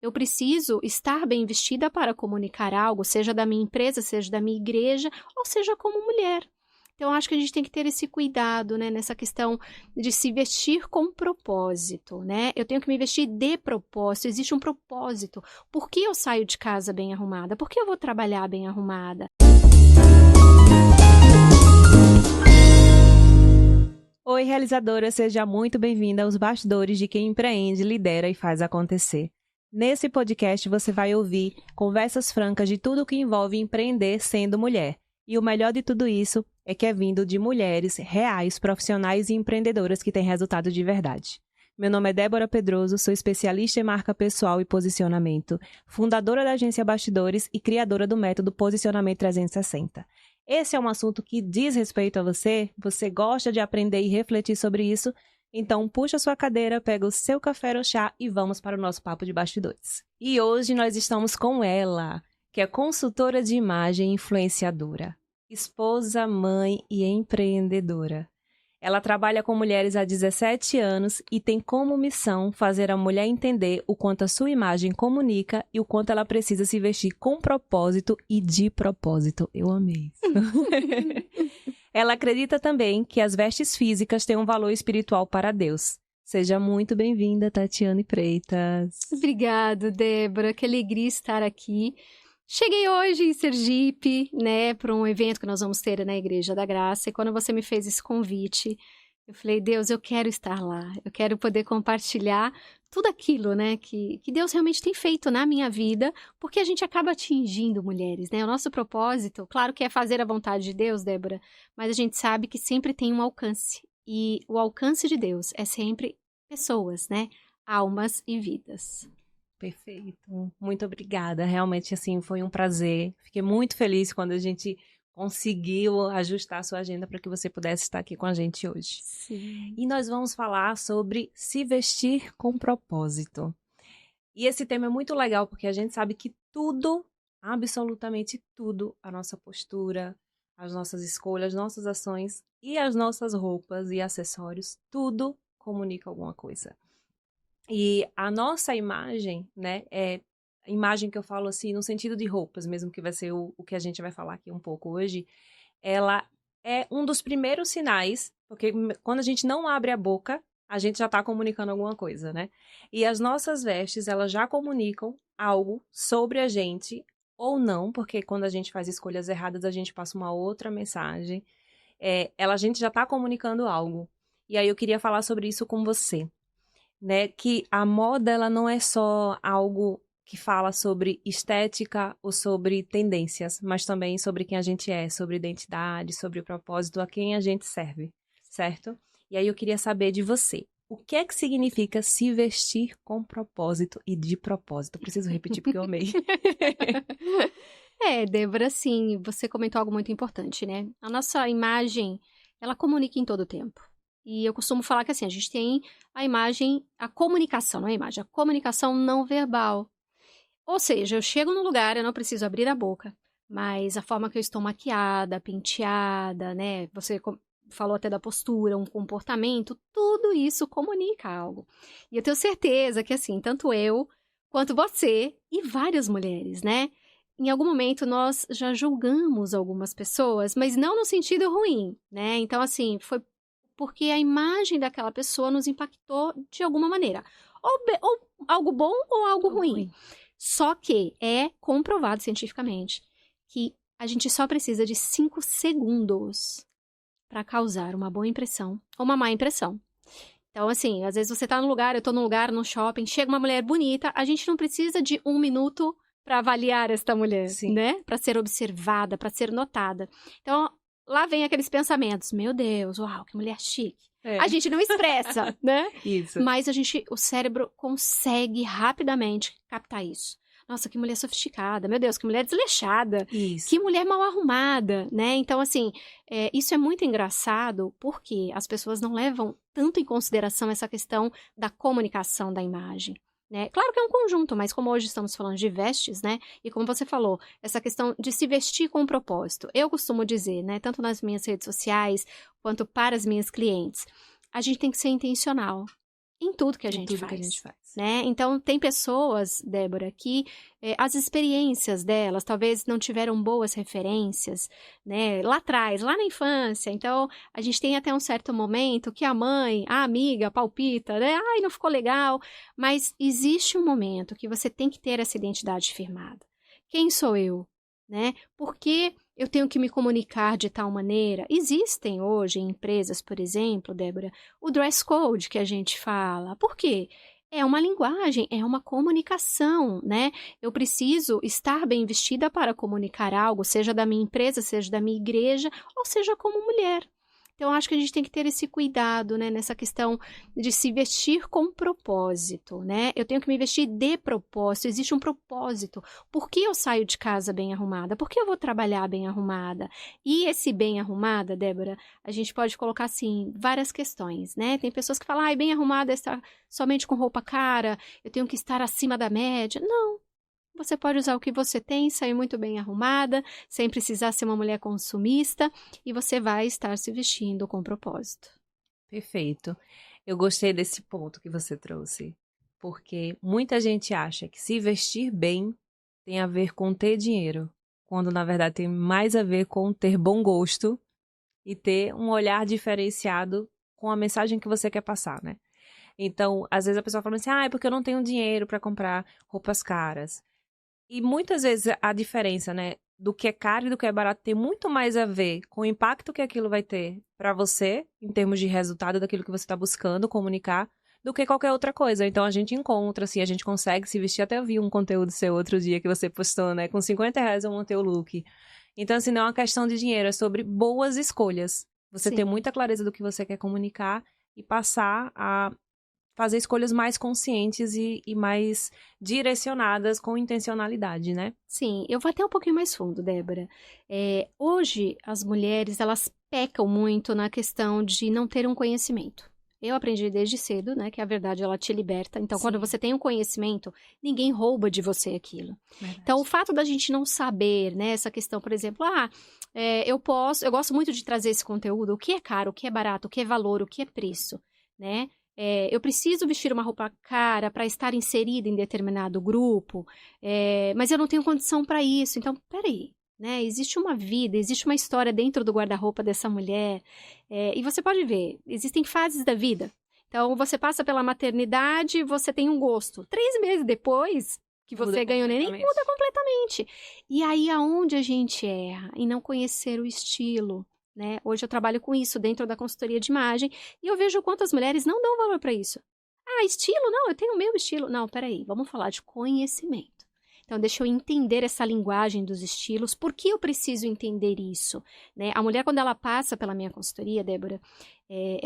Eu preciso estar bem vestida para comunicar algo, seja da minha empresa, seja da minha igreja, ou seja como mulher. Então, eu acho que a gente tem que ter esse cuidado, né, nessa questão de se vestir com propósito, né? Eu tenho que me vestir de propósito, existe um propósito. Por que eu saio de casa bem arrumada? Por que eu vou trabalhar bem arrumada? Oi, realizadora, seja muito bem-vinda aos bastidores de quem empreende, lidera e faz acontecer. Nesse podcast você vai ouvir conversas francas de tudo o que envolve empreender sendo mulher. E o melhor de tudo isso é que é vindo de mulheres reais, profissionais e empreendedoras que têm resultado de verdade. Meu nome é Débora Pedroso, sou especialista em marca pessoal e posicionamento, fundadora da agência Bastidores e criadora do método Posicionamento 360. Esse é um assunto que diz respeito a você, você gosta de aprender e refletir sobre isso, então puxa sua cadeira, pega o seu café ou chá e vamos para o nosso papo de bastidores. E hoje nós estamos com ela, que é consultora de imagem e influenciadora, esposa, mãe e empreendedora. Ela trabalha com mulheres há 17 anos e tem como missão fazer a mulher entender o quanto a sua imagem comunica e o quanto ela precisa se vestir com propósito e de propósito. Eu amei isso. Ela acredita também que as vestes físicas têm um valor espiritual para Deus. Seja muito bem-vinda, Tatiane Freitas. Obrigada, Débora. Que alegria estar aqui. Cheguei hoje em Sergipe, né, para um evento que nós vamos ter na Igreja da Graça, e quando você me fez esse convite, eu falei, Deus, eu quero estar lá, eu quero poder compartilhar tudo aquilo, né, que Deus realmente tem feito na minha vida, porque a gente acaba atingindo mulheres, né, o nosso propósito, claro que é fazer a vontade de Deus, Débora, mas a gente sabe que sempre tem um alcance, e o alcance de Deus é sempre pessoas, né, almas e vidas. Perfeito. Muito obrigada. Realmente, assim, foi um prazer. Fiquei muito feliz quando a gente conseguiu ajustar a sua agenda para que você pudesse estar aqui com a gente hoje. Sim. E nós vamos falar sobre se vestir com propósito. E esse tema é muito legal porque a gente sabe que tudo, absolutamente tudo, a nossa postura, as nossas escolhas, as nossas ações e as nossas roupas e acessórios, tudo comunica alguma coisa. E a nossa imagem, né, a imagem que eu falo assim, no sentido de roupas, mesmo que vai ser o que a gente vai falar aqui um pouco hoje, ela é um dos primeiros sinais, porque quando a gente não abre a boca, a gente já está comunicando alguma coisa, né? E as nossas vestes, elas já comunicam algo sobre a gente, ou não, porque quando a gente faz escolhas erradas, a gente passa uma outra mensagem. A gente já está comunicando algo. E aí eu queria falar sobre isso com você. Né, que a moda ela não é só algo que fala sobre estética ou sobre tendências, mas também sobre quem a gente é, sobre identidade, sobre o propósito, a quem a gente serve, certo? E aí eu queria saber de você, o que é que significa se vestir com propósito e de propósito? Eu preciso repetir porque eu amei. Débora, sim, você comentou algo muito importante, né? A nossa imagem, ela comunica em todo o tempo. E eu costumo falar que assim, a gente tem a imagem, a comunicação, não é a imagem, a comunicação não verbal. Ou seja, eu chego no lugar, eu não preciso abrir a boca, mas a forma que eu estou maquiada, penteada, né? Você falou até da postura, um comportamento, tudo isso comunica algo. E eu tenho certeza que assim, tanto eu quanto você e várias mulheres, né? Em algum momento nós já julgamos algumas pessoas, mas não no sentido ruim, né? Então, assim, foi porque a imagem daquela pessoa nos impactou de alguma maneira. Ou algo bom ou algo ruim. Só que é comprovado cientificamente que a gente só precisa de 5 segundos para causar uma boa impressão ou uma má impressão. Então, assim, às vezes você tá num lugar, eu tô num lugar, num shopping, chega uma mulher bonita, a gente não precisa de 1 minuto para avaliar esta mulher, Sim. né? Para ser observada, para ser notada. Então, lá vem aqueles pensamentos, meu Deus, uau, que mulher chique. A gente não expressa, né? Isso. Mas o cérebro consegue rapidamente captar isso. Nossa, que mulher sofisticada, meu Deus, que mulher desleixada, Isso. que mulher mal arrumada, né? Então, assim, isso é muito engraçado porque as pessoas não levam tanto em consideração essa questão da comunicação da imagem. Né? Claro que é um conjunto, mas como hoje estamos falando de vestes, né? E como você falou, essa questão de se vestir com um propósito. Eu costumo dizer, né? Tanto nas minhas redes sociais, quanto para as minhas clientes, a gente tem que ser intencional. em tudo que a Em gente tudo faz. que a gente faz. Né? Então, tem pessoas, Débora, que as experiências delas talvez não tiveram boas referências, né? Lá atrás, lá na infância. Então, a gente tem até um certo momento que a mãe, a amiga, palpita, né? Ai, não ficou legal. Mas existe um momento que você tem que ter essa identidade firmada. Quem sou eu? Né? Por que eu tenho que me comunicar de tal maneira? Existem hoje em empresas, por exemplo, Débora, o dress code que a gente fala. Por quê? É uma linguagem, é uma comunicação, né? Eu preciso estar bem vestida para comunicar algo, seja da minha empresa, seja da minha igreja, ou seja como mulher. Então, acho que a gente tem que ter esse cuidado, né, nessa questão de se vestir com propósito, né? Eu tenho que me vestir de propósito, existe um propósito. Por que eu saio de casa bem arrumada? Por que eu vou trabalhar bem arrumada? E esse bem arrumada, Débora, a gente pode colocar, assim, várias questões, né? Tem pessoas que falam, bem arrumada é estar somente com roupa cara, eu tenho que estar acima da média. Não. Você pode usar o que você tem, sair muito bem arrumada, sem precisar ser uma mulher consumista, e você vai estar se vestindo com propósito. Perfeito. Eu gostei desse ponto que você trouxe, porque muita gente acha que se vestir bem tem a ver com ter dinheiro, quando na verdade tem mais a ver com ter bom gosto e ter um olhar diferenciado com a mensagem que você quer passar, né? Então, às vezes a pessoa fala assim, é porque eu não tenho dinheiro para comprar roupas caras. E muitas vezes a diferença, né, do que é caro e do que é barato tem muito mais a ver com o impacto que aquilo vai ter para você, em termos de resultado daquilo que você está buscando comunicar, do que qualquer outra coisa. Então a gente encontra, assim, a gente consegue se vestir. Até eu vi um conteúdo seu outro dia que você postou, né, com R$ 50 eu montei o look. Então, assim, não é uma questão de dinheiro, é sobre boas escolhas. Você ter muita clareza do que você quer comunicar e passar a fazer escolhas mais conscientes e mais direcionadas com intencionalidade, né? Sim, eu vou até um pouquinho mais fundo, Débora. Hoje, as mulheres, elas pecam muito na questão de não ter um conhecimento. Eu aprendi desde cedo, né, que a verdade, ela te liberta. Então, Sim. quando você tem um conhecimento, ninguém rouba de você aquilo. Verdade. Então, o fato da gente não saber, né, essa questão, por exemplo, eu gosto muito de trazer esse conteúdo, o que é caro, o que é barato, o que é valor, o que é preço, né? Eu preciso vestir uma roupa cara para estar inserida em determinado grupo, mas eu não tenho condição para isso. Então, peraí, né? Existe uma vida, existe uma história dentro do guarda-roupa dessa mulher. E você pode ver, existem fases da vida. Então, você passa pela maternidade, você tem um gosto. 3 meses depois que você ganhou neném, muda completamente. E aí, aonde a gente erra? Em não conhecer o estilo. Né? Hoje eu trabalho com isso dentro da consultoria de imagem e eu vejo quantas mulheres não dão valor para isso. Estilo? Não, eu tenho o meu estilo. Não, peraí, vamos falar de conhecimento. Então, deixa eu entender essa linguagem dos estilos. Por que eu preciso entender isso? Né? A mulher, quando ela passa pela minha consultoria, Débora,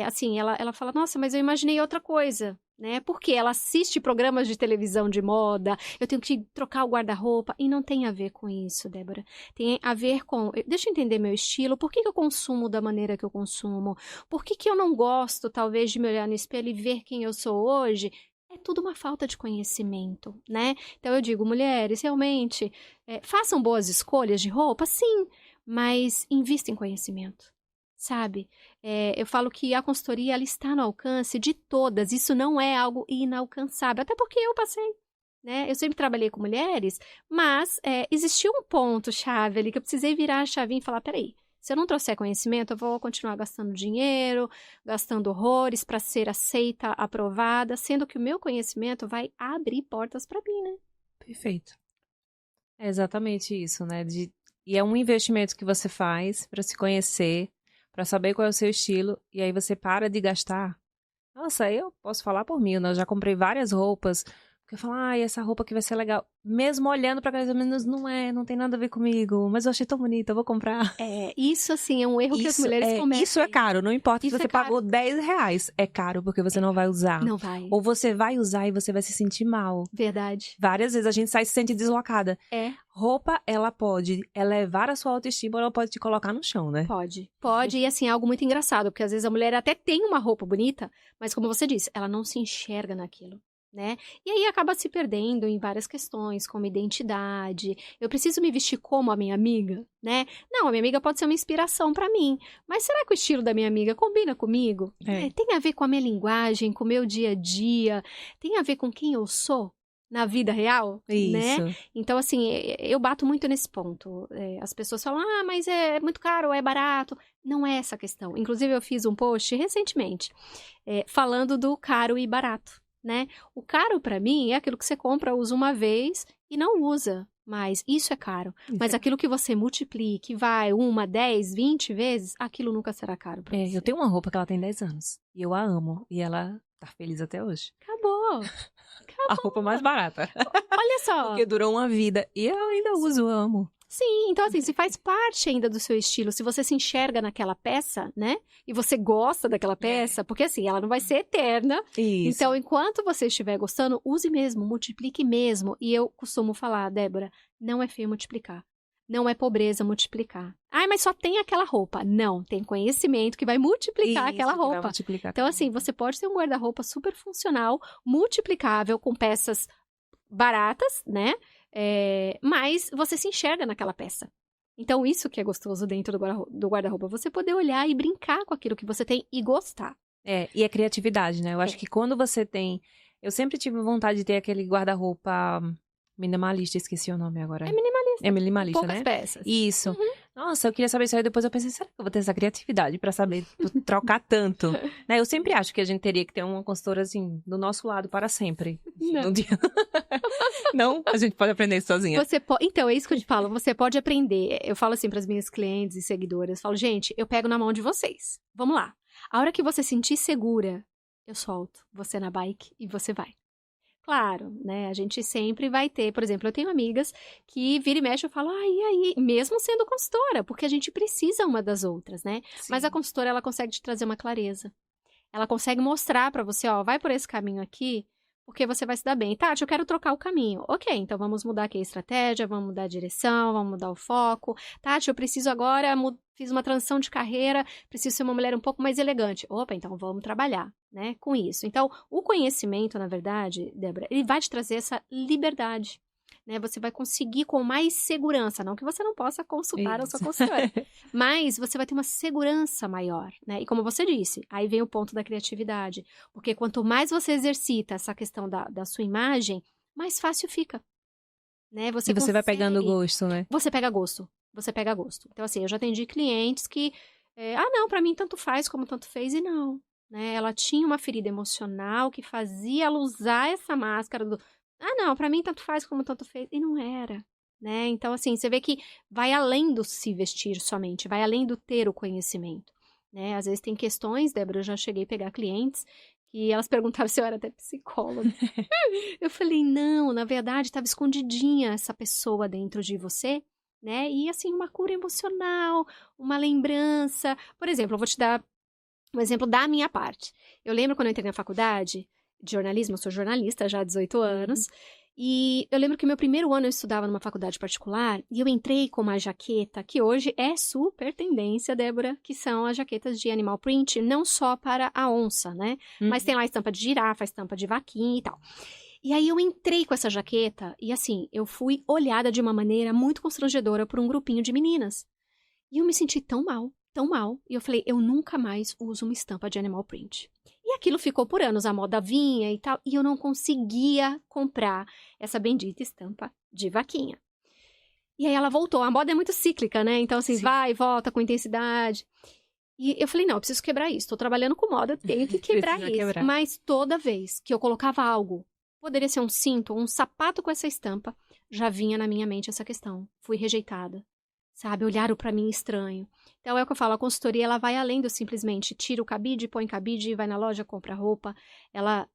assim, ela fala, nossa, mas eu imaginei outra coisa. Né? Porque ela assiste programas de televisão de moda, eu tenho que trocar o guarda-roupa, e não tem a ver com isso, Débora. Tem a ver com, deixa eu entender meu estilo, por que eu consumo da maneira que eu consumo? Por que eu não gosto, talvez, de me olhar no espelho e ver quem eu sou hoje? É tudo uma falta de conhecimento, né? Então eu digo, mulheres, realmente, façam boas escolhas de roupa, sim, mas invista em conhecimento, sabe? Eu falo que a consultoria, ela está no alcance de todas, isso não é algo inalcançável, até porque eu passei, né? Eu sempre trabalhei com mulheres, mas existiu um ponto-chave ali que eu precisei virar a chavinha e falar, peraí, se eu não trouxer conhecimento, eu vou continuar gastando dinheiro, gastando horrores para ser aceita, aprovada, sendo que o meu conhecimento vai abrir portas para mim, né? Perfeito. É exatamente isso, né? E é um investimento que você faz para se conhecer, para saber qual é o seu estilo, e aí você para de gastar. Nossa, eu posso falar por mim, né? Eu já comprei várias roupas, porque eu falo, essa roupa aqui vai ser legal. Mesmo olhando pra aquelas meninas, não tem nada a ver comigo, mas eu achei tão bonita, eu vou comprar. Isso assim, é um erro que as mulheres cometem. Isso é caro, não importa se você pagou R$ 10, é caro porque você não vai usar. Não vai. Ou você vai usar e você vai se sentir mal. Verdade. Várias vezes a gente sai e se sente deslocada. Roupa, ela pode elevar a sua autoestima ou ela pode te colocar no chão, né? Pode, e assim, é algo muito engraçado, porque às vezes a mulher até tem uma roupa bonita, mas como você disse, ela não se enxerga naquilo. né? E aí acaba se perdendo em várias questões, como identidade. Eu preciso me vestir como a minha amiga, né? Não, a minha amiga pode ser uma inspiração para mim, mas será que o estilo da minha amiga combina comigo? Tem a ver com a minha linguagem, com o meu dia a dia, tem a ver com quem eu sou na vida real, né? Então, assim, eu bato muito nesse ponto. As pessoas falam, mas é muito caro, é barato. Não é essa a questão. Inclusive, eu fiz um post recentemente falando do caro e barato, né? O caro, pra mim, é aquilo que você compra, usa uma vez e não usa mais. Isso é caro. Mas aquilo que você multiplique, vai 1, 10, 20 vezes, aquilo nunca será caro pra você. Eu tenho uma roupa que ela tem 10 anos. E eu a amo. E ela tá feliz até hoje. Acabou. A roupa mais barata. Olha só. Porque durou uma vida. E eu ainda uso, eu amo. Sim, então assim, se faz parte ainda do seu estilo, se você se enxerga naquela peça, né? E você gosta daquela peça, porque assim, ela não vai ser eterna. Isso. Então, enquanto você estiver gostando, use mesmo, multiplique mesmo. E eu costumo falar, Débora, não é feio multiplicar. Não é pobreza multiplicar. Mas só tem aquela roupa. Não, tem conhecimento que vai multiplicar aquela roupa. Então, assim, você pode ter um guarda-roupa super funcional, multiplicável, com peças baratas, né? Mas você se enxerga naquela peça. Então, isso que é gostoso dentro do guarda-roupa. Você poder olhar e brincar com aquilo que você tem e gostar. E a criatividade, né? Eu acho que quando você tem... Eu sempre tive vontade de ter aquele guarda-roupa minimalista, esqueci o nome agora. É minimalista, poucas né? peças. Isso. Nossa, eu queria saber isso aí. Depois eu pensei, será que eu vou ter essa criatividade pra saber trocar tanto? Né? Eu sempre acho que a gente teria que ter uma consultora, assim, do nosso lado para sempre. Não. Não? A gente pode aprender isso sozinha. Então, é isso que eu te falo. Você pode aprender. Eu falo assim pras minhas clientes e seguidoras. Eu falo, gente, eu pego na mão de vocês. Vamos lá. A hora que você se sentir segura, eu solto você na bike e você vai. Claro, né? A gente sempre vai ter, por exemplo, eu tenho amigas que vira e mexe, eu falo, e aí? Mesmo sendo consultora, porque a gente precisa uma das outras, né? Sim. Mas a consultora, ela consegue te trazer uma clareza. Ela consegue mostrar pra você, vai por esse caminho aqui, porque você vai se dar bem. Tati, eu quero trocar o caminho. Ok, então vamos mudar aqui a estratégia, vamos mudar a direção, vamos mudar o foco. Tati, eu preciso agora, fiz uma transição de carreira, preciso ser uma mulher um pouco mais elegante. Opa, então vamos trabalhar, né, com isso. Então, o conhecimento, na verdade, Débora, ele vai te trazer essa liberdade, né? Você vai conseguir com mais segurança, não que você não possa consultar a sua consultora, mas você vai ter uma segurança maior, né? E como você disse, aí vem o ponto da criatividade, porque quanto mais você exercita essa questão da sua imagem, mais fácil fica, né? Você vai pegando gosto, né? Você pega gosto. Então, assim, eu já atendi clientes que, não, pra mim tanto faz como tanto fez, e não, né? Ela tinha uma ferida emocional que fazia ela usar essa máscara do, não, pra mim tanto faz como tanto fez, e não era, né? Então, assim, você vê que vai além do se vestir somente, vai além do ter o conhecimento, né? Às vezes tem questões, Débora, eu já cheguei a pegar clientes que elas perguntavam se eu era até psicóloga. Eu falei, não, na verdade, estava escondidinha essa pessoa dentro de você, né? E, assim, uma cura emocional, uma lembrança. Por exemplo, eu vou te dar um exemplo da minha parte. Eu lembro quando eu entrei na faculdade de jornalismo, eu sou jornalista já há 18 anos, e eu lembro que meu primeiro ano eu estudava numa faculdade particular, e eu entrei com uma jaqueta que hoje é super tendência, Débora, que são as jaquetas de animal print, não só para a onça, né? Mas tem lá estampa de girafa, estampa de vaquinha e tal. E aí eu entrei com essa jaqueta, e assim, eu fui olhada de uma maneira muito constrangedora por um grupinho de meninas. E eu me senti tão mal, e eu falei, eu nunca mais uso uma estampa de animal print. E aquilo ficou por anos, a moda vinha e tal, e eu não conseguia comprar essa bendita estampa de vaquinha. E aí ela voltou, a moda é muito cíclica, né? Então assim, vai e volta com intensidade. E eu falei, não, eu preciso quebrar isso, tô trabalhando com moda, eu tenho que quebrar isso. Mas toda vez que eu colocava algo, poderia ser um cinto, um sapato com essa estampa, já vinha na minha mente essa questão. Fui rejeitada, sabe? Olharam pra mim estranho. Então é o que eu falo, a consultoria, ela vai além do simplesmente tira o cabide, põe cabide, vai na loja, compra roupa. Ela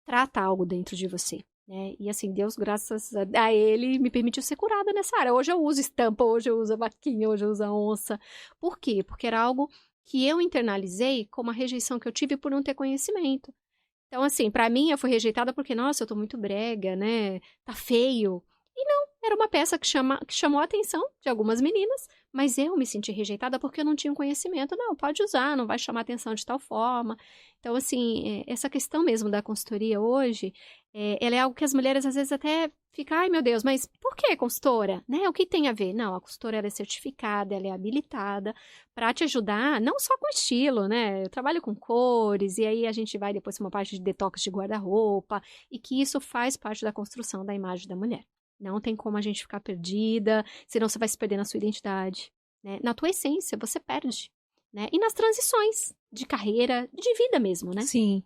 trata algo dentro de você, né? E assim, Deus, graças a Ele, me permitiu ser curada nessa área. Hoje eu uso estampa, hoje eu uso a vaquinha, hoje eu uso a onça. Por quê? Porque era algo que eu internalizei como a rejeição que eu tive por não ter conhecimento. Então, assim, pra mim, eu fui rejeitada porque, nossa, eu tô muito brega, né? Tá feio. E não, era uma peça que chamou a atenção de algumas meninas, mas eu me senti rejeitada porque eu não tinha um conhecimento. Não, pode usar, não vai chamar atenção de tal forma. Então, assim, essa questão mesmo da consultoria hoje, ela é algo que as mulheres às vezes até ficam, ai meu Deus, mas por que consultora? Né? O que tem a ver? Não, a consultora ela é certificada, ela é habilitada para te ajudar, não só com estilo, né? Eu trabalho com cores, e aí a gente vai depois para uma parte de detox de guarda-roupa, e que isso faz parte da construção da imagem da mulher. Não tem como a gente ficar perdida, senão você vai se perder na sua identidade, né? Na tua essência, você perde, né? E nas transições de carreira, de vida mesmo, né? Sim,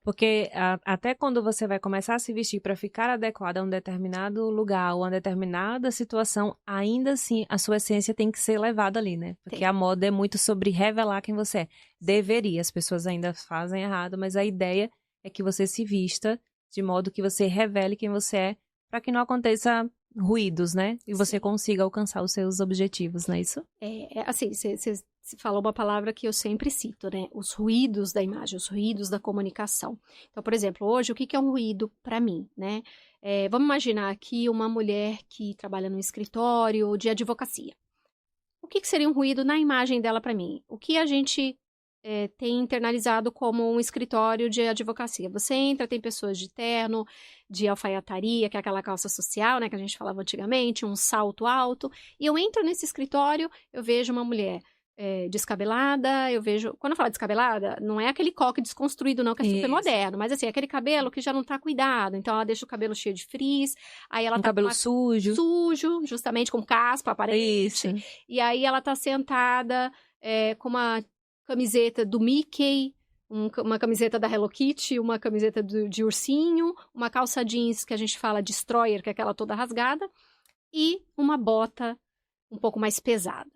porque até quando você vai começar a se vestir para ficar adequada a um determinado lugar ou a uma determinada situação, ainda assim a sua essência tem que ser levada ali, né? Porque a moda é muito sobre revelar quem você é. Deveria, as pessoas ainda fazem errado, mas a ideia é que você se vista de modo que você revele quem você é, para que não aconteça ruídos, né? E você consiga alcançar os seus objetivos, não é isso? Assim, você falou uma palavra que eu sempre cito, né? Os ruídos da imagem, os ruídos da comunicação. Então, por exemplo, hoje, o que é um ruído para mim, né? Vamos imaginar aqui uma mulher que trabalha num escritório de advocacia. O que seria um ruído na imagem dela para mim? O que a gente tem internalizado como um escritório de advocacia? Você entra, tem pessoas de terno, de alfaiataria, que é aquela calça social, né, que a gente falava antigamente, um salto alto, e eu entro nesse escritório, eu vejo uma mulher descabelada, eu vejo... Quando eu falo descabelada, não é aquele coque desconstruído não, que é super moderno, mas assim, é aquele cabelo que já não tá cuidado, então ela deixa o cabelo cheio de frizz, aí ela tá cabelo sujo. Sujo, justamente com caspa, aparente. Isso. E aí ela tá sentada com uma camiseta do Mickey, uma camiseta da Hello Kitty, uma camiseta de ursinho, uma calça jeans que a gente fala destroyer, que é aquela toda rasgada, e uma bota um pouco mais pesada.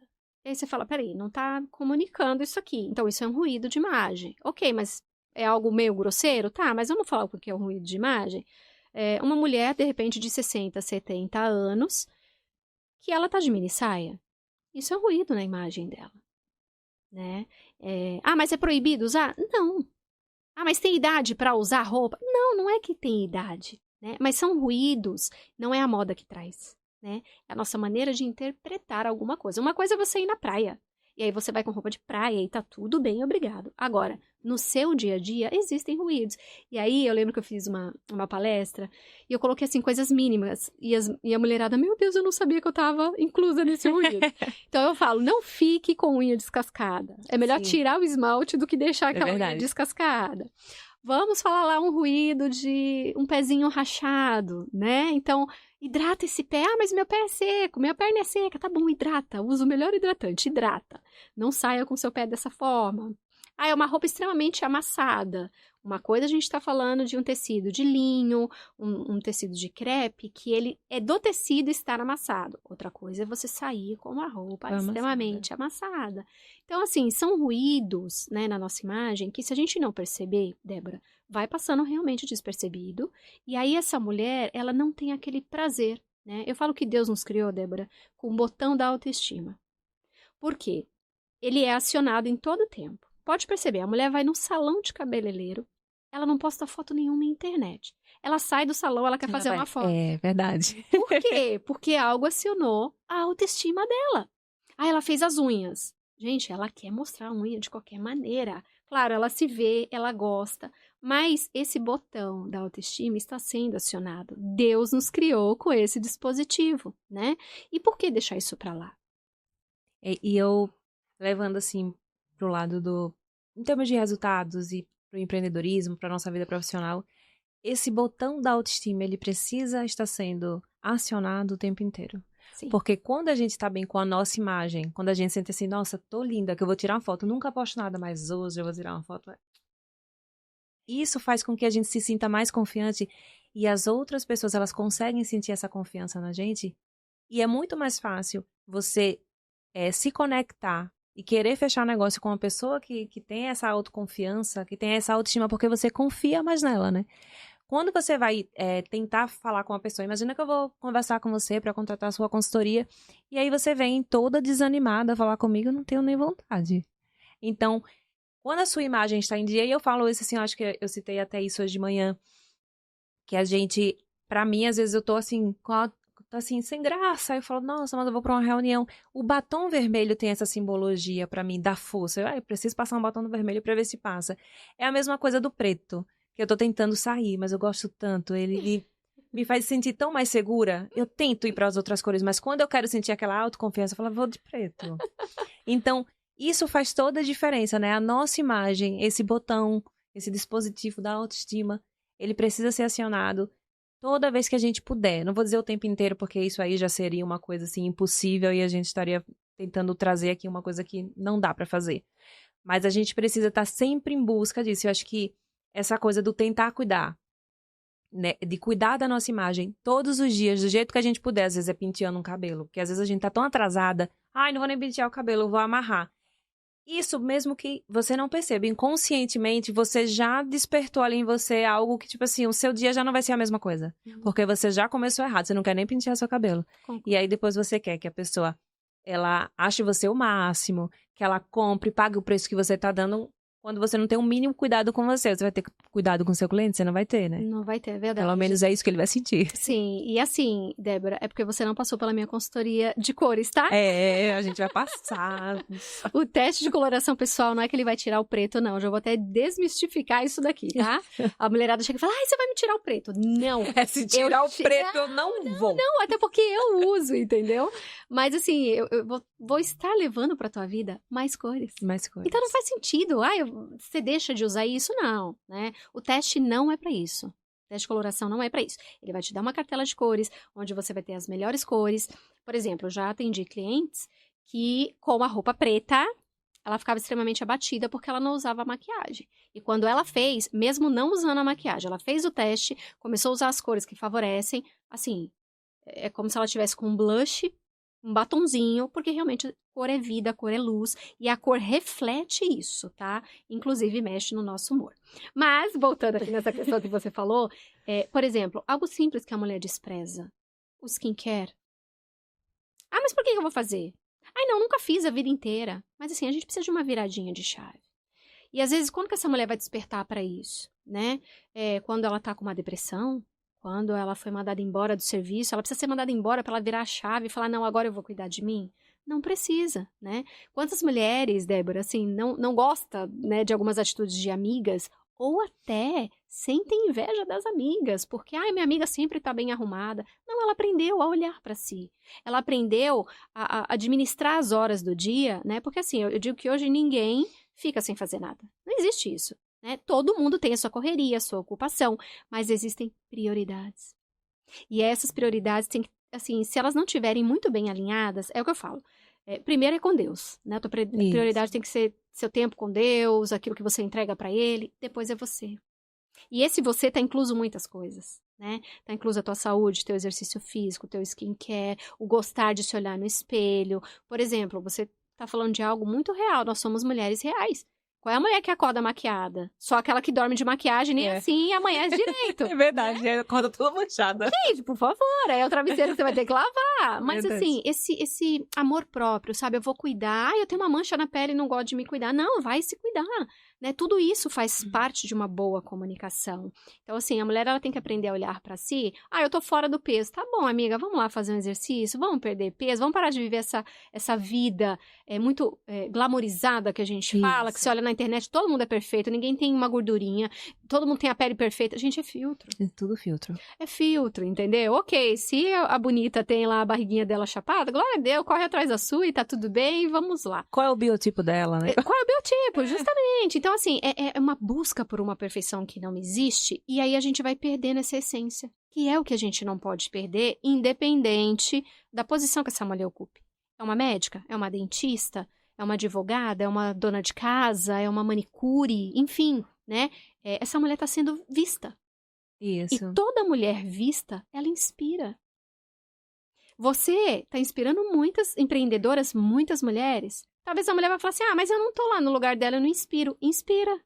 E aí você fala, peraí, não tá comunicando isso aqui. Então isso é um ruído de imagem. Ok, mas é algo meio grosseiro? Tá, mas vamos falar o que é um ruído de imagem? Uma mulher, de repente, de 60, 70 anos, que ela tá de mini saia. Isso é um ruído na imagem dela, né? Mas é proibido usar? Não. Mas tem idade para usar roupa? Não, não é que tem idade, né? Mas são ruídos, não é a moda que traz, né? É a nossa maneira de interpretar alguma coisa. Uma coisa é você ir na praia, e aí você vai com roupa de praia e tá tudo bem, obrigado. Agora, no seu dia a dia, existem ruídos. E aí, eu lembro que eu fiz uma palestra, e eu coloquei, assim, coisas mínimas. E a mulherada, meu Deus, eu não sabia que eu tava inclusa nesse ruído. Então, eu falo, não fique com unha descascada. É melhor tirar o esmalte do que deixar aquela unha descascada. Vamos falar lá um ruído de um pezinho rachado, né? Então, hidrata esse pé. Mas meu pé é seco, minha perna é seca. Tá bom, hidrata. Usa o melhor hidratante, hidrata. Não saia com seu pé dessa forma. É uma roupa extremamente amassada. Uma coisa a gente está falando de um tecido de linho, um tecido de crepe, que ele é do tecido estar amassado. Outra coisa é você sair com uma roupa extremamente amassada. Então, assim, são ruídos, né, na nossa imagem que, se a gente não perceber, Débora, vai passando realmente despercebido. E aí essa mulher, ela não tem aquele prazer, né? Eu falo que Deus nos criou, Débora, com o botão da autoestima. Por quê? Ele é acionado em todo tempo. Pode perceber, a mulher vai num salão de cabeleireiro, ela não posta foto nenhuma na internet. Ela sai do salão, ela quer fazer uma foto. É verdade. Por quê? Porque algo acionou a autoestima dela. Ela fez as unhas. Gente, ela quer mostrar a unha de qualquer maneira. Claro, ela se vê, ela gosta. Mas esse botão da autoestima está sendo acionado. Deus nos criou com esse dispositivo, né? E por que deixar isso pra lá? E eu, levando assim pro lado em termos de resultados e pro empreendedorismo, pra nossa vida profissional, esse botão da autoestima, ele precisa estar sendo acionado o tempo inteiro. Sim. Porque quando a gente tá bem com a nossa imagem, quando a gente sente assim, nossa, tô linda, que eu vou tirar uma foto, nunca posto nada, mas hoje eu vou tirar uma foto. Isso faz com que a gente se sinta mais confiante e as outras pessoas, elas conseguem sentir essa confiança na gente. E é muito mais fácil você se conectar e querer fechar um negócio com uma pessoa que tem essa autoconfiança, que tem essa autoestima, porque você confia mais nela, né? Quando você vai tentar falar com uma pessoa, imagina que eu vou conversar com você para contratar a sua consultoria, e aí você vem toda desanimada falar comigo, eu não tenho nem vontade. Então, quando a sua imagem está em dia, e eu falo isso assim, eu acho que eu citei até isso hoje de manhã, que a gente, pra mim, às vezes eu tô assim, assim, sem graça. Aí eu falo, nossa, mas eu vou pra uma reunião. O batom vermelho tem essa simbologia pra mim, da força. Eu preciso passar um batom vermelho pra ver se passa. É a mesma coisa do preto, que eu tô tentando sair, mas eu gosto tanto. Ele me faz sentir tão mais segura. Eu tento ir para as outras cores, mas quando eu quero sentir aquela autoconfiança, eu falo, vou de preto. Então, isso faz toda a diferença, né? A nossa imagem, esse botão, esse dispositivo da autoestima, ele precisa ser acionado toda vez que a gente puder. Não vou dizer o tempo inteiro, porque isso aí já seria uma coisa assim impossível e a gente estaria tentando trazer aqui uma coisa que não dá para fazer. Mas a gente precisa estar sempre em busca disso. Eu acho que essa coisa do tentar cuidar, né, de cuidar da nossa imagem todos os dias, do jeito que a gente puder, às vezes é penteando um cabelo, porque às vezes a gente tá tão atrasada, não vou nem pentear o cabelo, eu vou amarrar. Isso mesmo que você não perceba, inconscientemente você já despertou ali em você algo que, tipo assim, o seu dia já não vai ser a mesma coisa, porque você já começou errado, você não quer nem pentear seu cabelo. E aí depois você quer que a pessoa, ela ache você o máximo, que ela compre, pague o preço que você tá dando. Quando você não tem o mínimo cuidado com você vai ter cuidado com o seu cliente? Você não vai ter, né? Não vai ter, é verdade. Pelo menos é isso que ele vai sentir. Sim, e assim, Débora, é porque você não passou pela minha consultoria de cores, tá? A gente vai passar. O teste de coloração pessoal não é que ele vai tirar o preto, não. Eu já vou até desmistificar isso daqui, tá? A mulherada chega e fala, você vai me tirar o preto. Não. Se tirar o preto, eu não vou. Não, até porque eu uso, entendeu? Mas assim, eu vou estar levando pra tua vida mais cores. Mais cores. Então não faz sentido. Você deixa de usar isso? Não, né? O teste não é pra isso. O teste de coloração não é pra isso. Ele vai te dar uma cartela de cores, onde você vai ter as melhores cores. Por exemplo, eu já atendi clientes que, com a roupa preta, ela ficava extremamente abatida porque ela não usava maquiagem. E quando ela fez, mesmo não usando a maquiagem, ela fez o teste, começou a usar as cores que favorecem, assim, é como se ela tivesse com um blush, um batonzinho, porque realmente cor é vida, cor é luz, e a cor reflete isso, tá? Inclusive mexe no nosso humor. Mas, voltando aqui nessa questão que você falou, por exemplo, algo simples que a mulher despreza, o skincare. Mas por que eu vou fazer? Não, nunca fiz a vida inteira. Mas assim, a gente precisa de uma viradinha de chave. E às vezes, quando que essa mulher vai despertar para isso, né? Quando ela tá com uma depressão, quando ela foi mandada embora do serviço, ela precisa ser mandada embora para ela virar a chave e falar, não, agora eu vou cuidar de mim? Não precisa, né? Quantas mulheres, Débora, assim, não gosta, né, de algumas atitudes de amigas, ou até sentem inveja das amigas, porque, minha amiga sempre tá bem arrumada. Não, ela aprendeu a olhar para si. Ela aprendeu a administrar as horas do dia, né? Porque assim, eu digo que hoje ninguém fica sem fazer nada. Não existe isso. Né? Todo mundo tem a sua correria, a sua ocupação, mas existem prioridades. E essas prioridades têm que, assim, se elas não estiverem muito bem alinhadas, é o que eu falo. Primeiro é com Deus, né? A tua prioridade tem que ser seu tempo com Deus, aquilo que você entrega para Ele, depois é você. E esse você tá incluso muitas coisas, né? Tá incluso a tua saúde, teu exercício físico, teu skincare, o gostar de se olhar no espelho. Por exemplo, você tá falando de algo muito real, nós somos mulheres reais. Qual é a mulher que acorda maquiada? Só aquela que dorme de maquiagem, nem assim amanhece direito. É verdade, acorda toda manchada. Gente, por favor, é o travesseiro que você vai ter que lavar. Mas assim, esse amor próprio, sabe? Eu vou cuidar, eu tenho uma mancha na pele e não gosto de me cuidar. Não, vai se cuidar. Né? Tudo isso faz parte de uma boa comunicação. Então, assim, a mulher ela tem que aprender a olhar pra si. Eu tô fora do peso. Tá bom, amiga, vamos lá fazer um exercício, vamos perder peso, vamos parar de viver essa vida muito glamorizada que a gente fala, que você olha na internet, todo mundo é perfeito, ninguém tem uma gordurinha, todo mundo tem a pele perfeita. Gente, é filtro. É tudo filtro. É filtro, entendeu? Ok, se a bonita tem lá a barriguinha dela chapada, glória a Deus, corre atrás da sua e tá tudo bem, vamos lá. Qual é o biotipo dela, né? Qual é o biotipo, justamente. Então, assim, é uma busca por uma perfeição que não existe, e aí a gente vai perdendo essa essência, que é o que a gente não pode perder, independente da posição que essa mulher ocupe. É uma médica? É uma dentista? É uma advogada? É uma dona de casa? É uma manicure? Enfim, né? Essa mulher está sendo vista. Isso. E toda mulher vista, ela inspira. Você está inspirando muitas empreendedoras, muitas mulheres. Talvez a mulher vai falar assim, mas eu não tô lá no lugar dela, eu não inspiro. Inspira.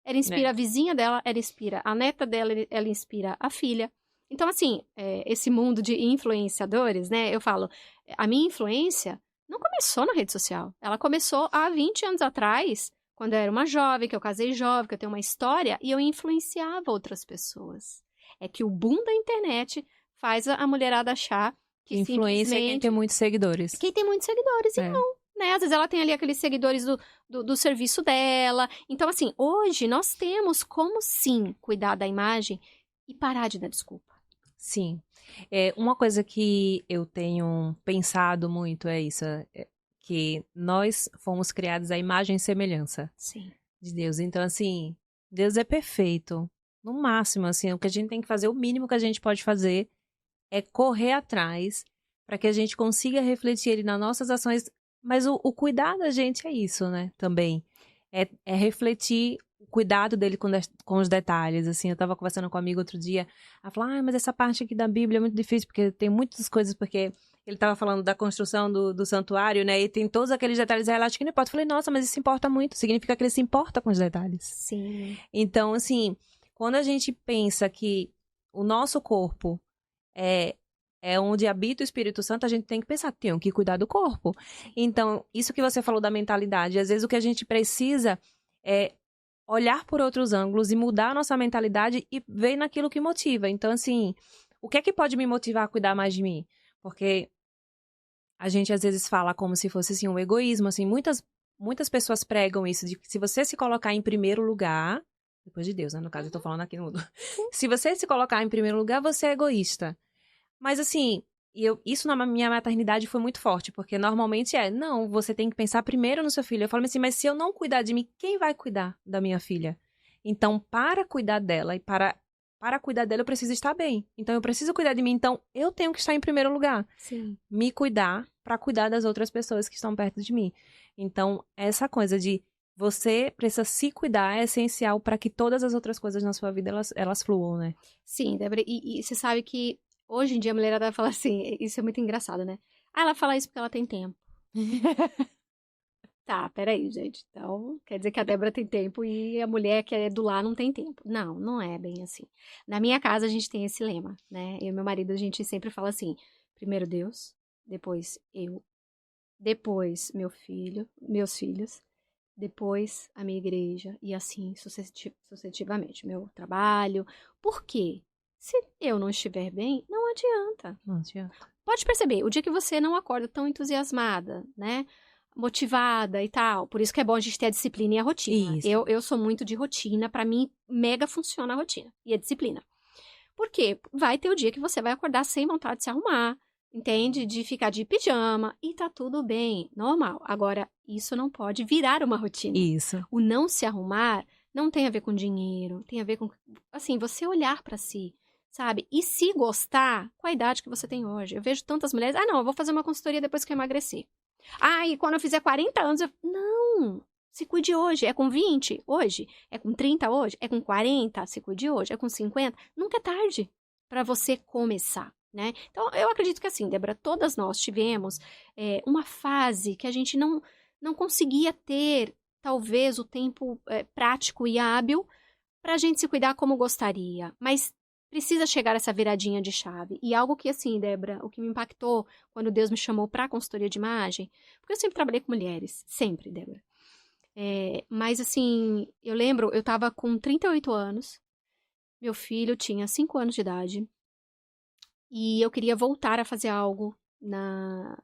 Ela inspira a vizinha dela, ela inspira a neta dela, ela inspira a filha. Então, assim, esse mundo de influenciadores, né? Eu falo, a minha influência não começou na rede social. Ela começou há 20 anos atrás, quando eu era uma jovem, que eu casei jovem, que eu tenho uma história, e eu influenciava outras pessoas. É que o boom da internet faz a mulherada achar que Influência é quem tem muitos seguidores. Quem tem muitos seguidores, e não. Né? Às vezes ela tem ali aqueles seguidores do serviço dela. Então, assim, hoje nós temos como sim cuidar da imagem e parar de dar desculpa. Sim. Uma coisa que eu tenho pensado muito é isso, que nós fomos criados à imagem e semelhança Sim. de Deus. Então, assim, Deus é perfeito. No máximo, assim, o que a gente tem que fazer, o mínimo que a gente pode fazer é correr atrás para que a gente consiga refletir ele nas nossas ações. Mas o cuidar da gente é isso, né? Também. É refletir o cuidado dele com os detalhes. Assim, eu tava conversando com um amigo outro dia. Ela falou, mas essa parte aqui da Bíblia é muito difícil, porque tem muitas coisas, porque ele tava falando da construção do santuário, né? E tem todos aqueles detalhes relatos que não importa. Eu falei, nossa, mas isso importa muito. Significa que ele se importa com os detalhes. Sim. Então, assim, quando a gente pensa que o nosso corpo é onde habita o Espírito Santo, a gente tem que pensar, tem que cuidar do corpo. Então, isso que você falou da mentalidade, às vezes o que a gente precisa é olhar por outros ângulos e mudar a nossa mentalidade e ver naquilo que motiva. Então, assim, o que é que pode me motivar a cuidar mais de mim? Porque a gente às vezes fala como se fosse assim um egoísmo, assim, muitas pessoas pregam isso de que se você se colocar em primeiro lugar, depois de Deus, né, no caso eu tô falando aqui no mundo. Se você se colocar em primeiro lugar, você é egoísta. Mas assim, isso na minha maternidade foi muito forte, porque normalmente não, você tem que pensar primeiro no seu filho. Eu falo assim, mas se eu não cuidar de mim, quem vai cuidar da minha filha? Então, para cuidar dela e para cuidar dela, eu preciso estar bem. Então, eu preciso cuidar de mim, então eu tenho que estar em primeiro lugar. Sim. Me cuidar para cuidar das outras pessoas que estão perto de mim. Então, essa coisa de você precisa se cuidar é essencial para que todas as outras coisas na sua vida, elas fluam, né? Sim, Débora, e você sabe que hoje em dia a mulherada fala assim, isso é muito engraçado, né? Ela fala isso porque ela tem tempo. Tá, peraí, gente. Então, quer dizer que a Débora tem tempo e a mulher que é do lar não tem tempo. Não, não é bem assim. Na minha casa a gente tem esse lema, né? Eu e meu marido a gente sempre fala assim: primeiro Deus, depois eu, depois meus filhos, depois a minha igreja e assim sucessivamente, meu trabalho. Por quê? Se eu não estiver bem, não adianta. Não adianta. Pode perceber, o dia que você não acorda tão entusiasmada, né? Motivada e tal. Por isso que é bom a gente ter a disciplina e a rotina. Isso. Eu sou muito de rotina. Pra mim, mega funciona a rotina e a disciplina. Por quê? Vai ter o dia que você vai acordar sem vontade de se arrumar, entende? De ficar de pijama e tá tudo bem, normal. Agora, isso não pode virar uma rotina. Isso. O não se arrumar não tem a ver com dinheiro, tem a ver com, assim, você olhar pra si, sabe? E se gostar, com a idade que você tem hoje. Eu vejo tantas mulheres, não, eu vou fazer uma consultoria depois que eu emagrecer. E quando eu fizer 40 anos, não, se cuide hoje. É com 20 hoje? É com 30 hoje? É com 40? Se cuide hoje. É com 50? Nunca é tarde para você começar, né? Então, eu acredito que assim, Débora, todas nós tivemos uma fase que a gente não conseguia ter, talvez, o tempo prático e hábil para a gente se cuidar como gostaria. Mas precisa chegar essa viradinha de chave. E algo que, assim, Débora, o que me impactou quando Deus me chamou para a consultoria de imagem, porque eu sempre trabalhei com mulheres, sempre, Débora. Mas, assim, eu lembro, eu estava com 38 anos, meu filho tinha 5 anos de idade, e eu queria voltar a fazer algo no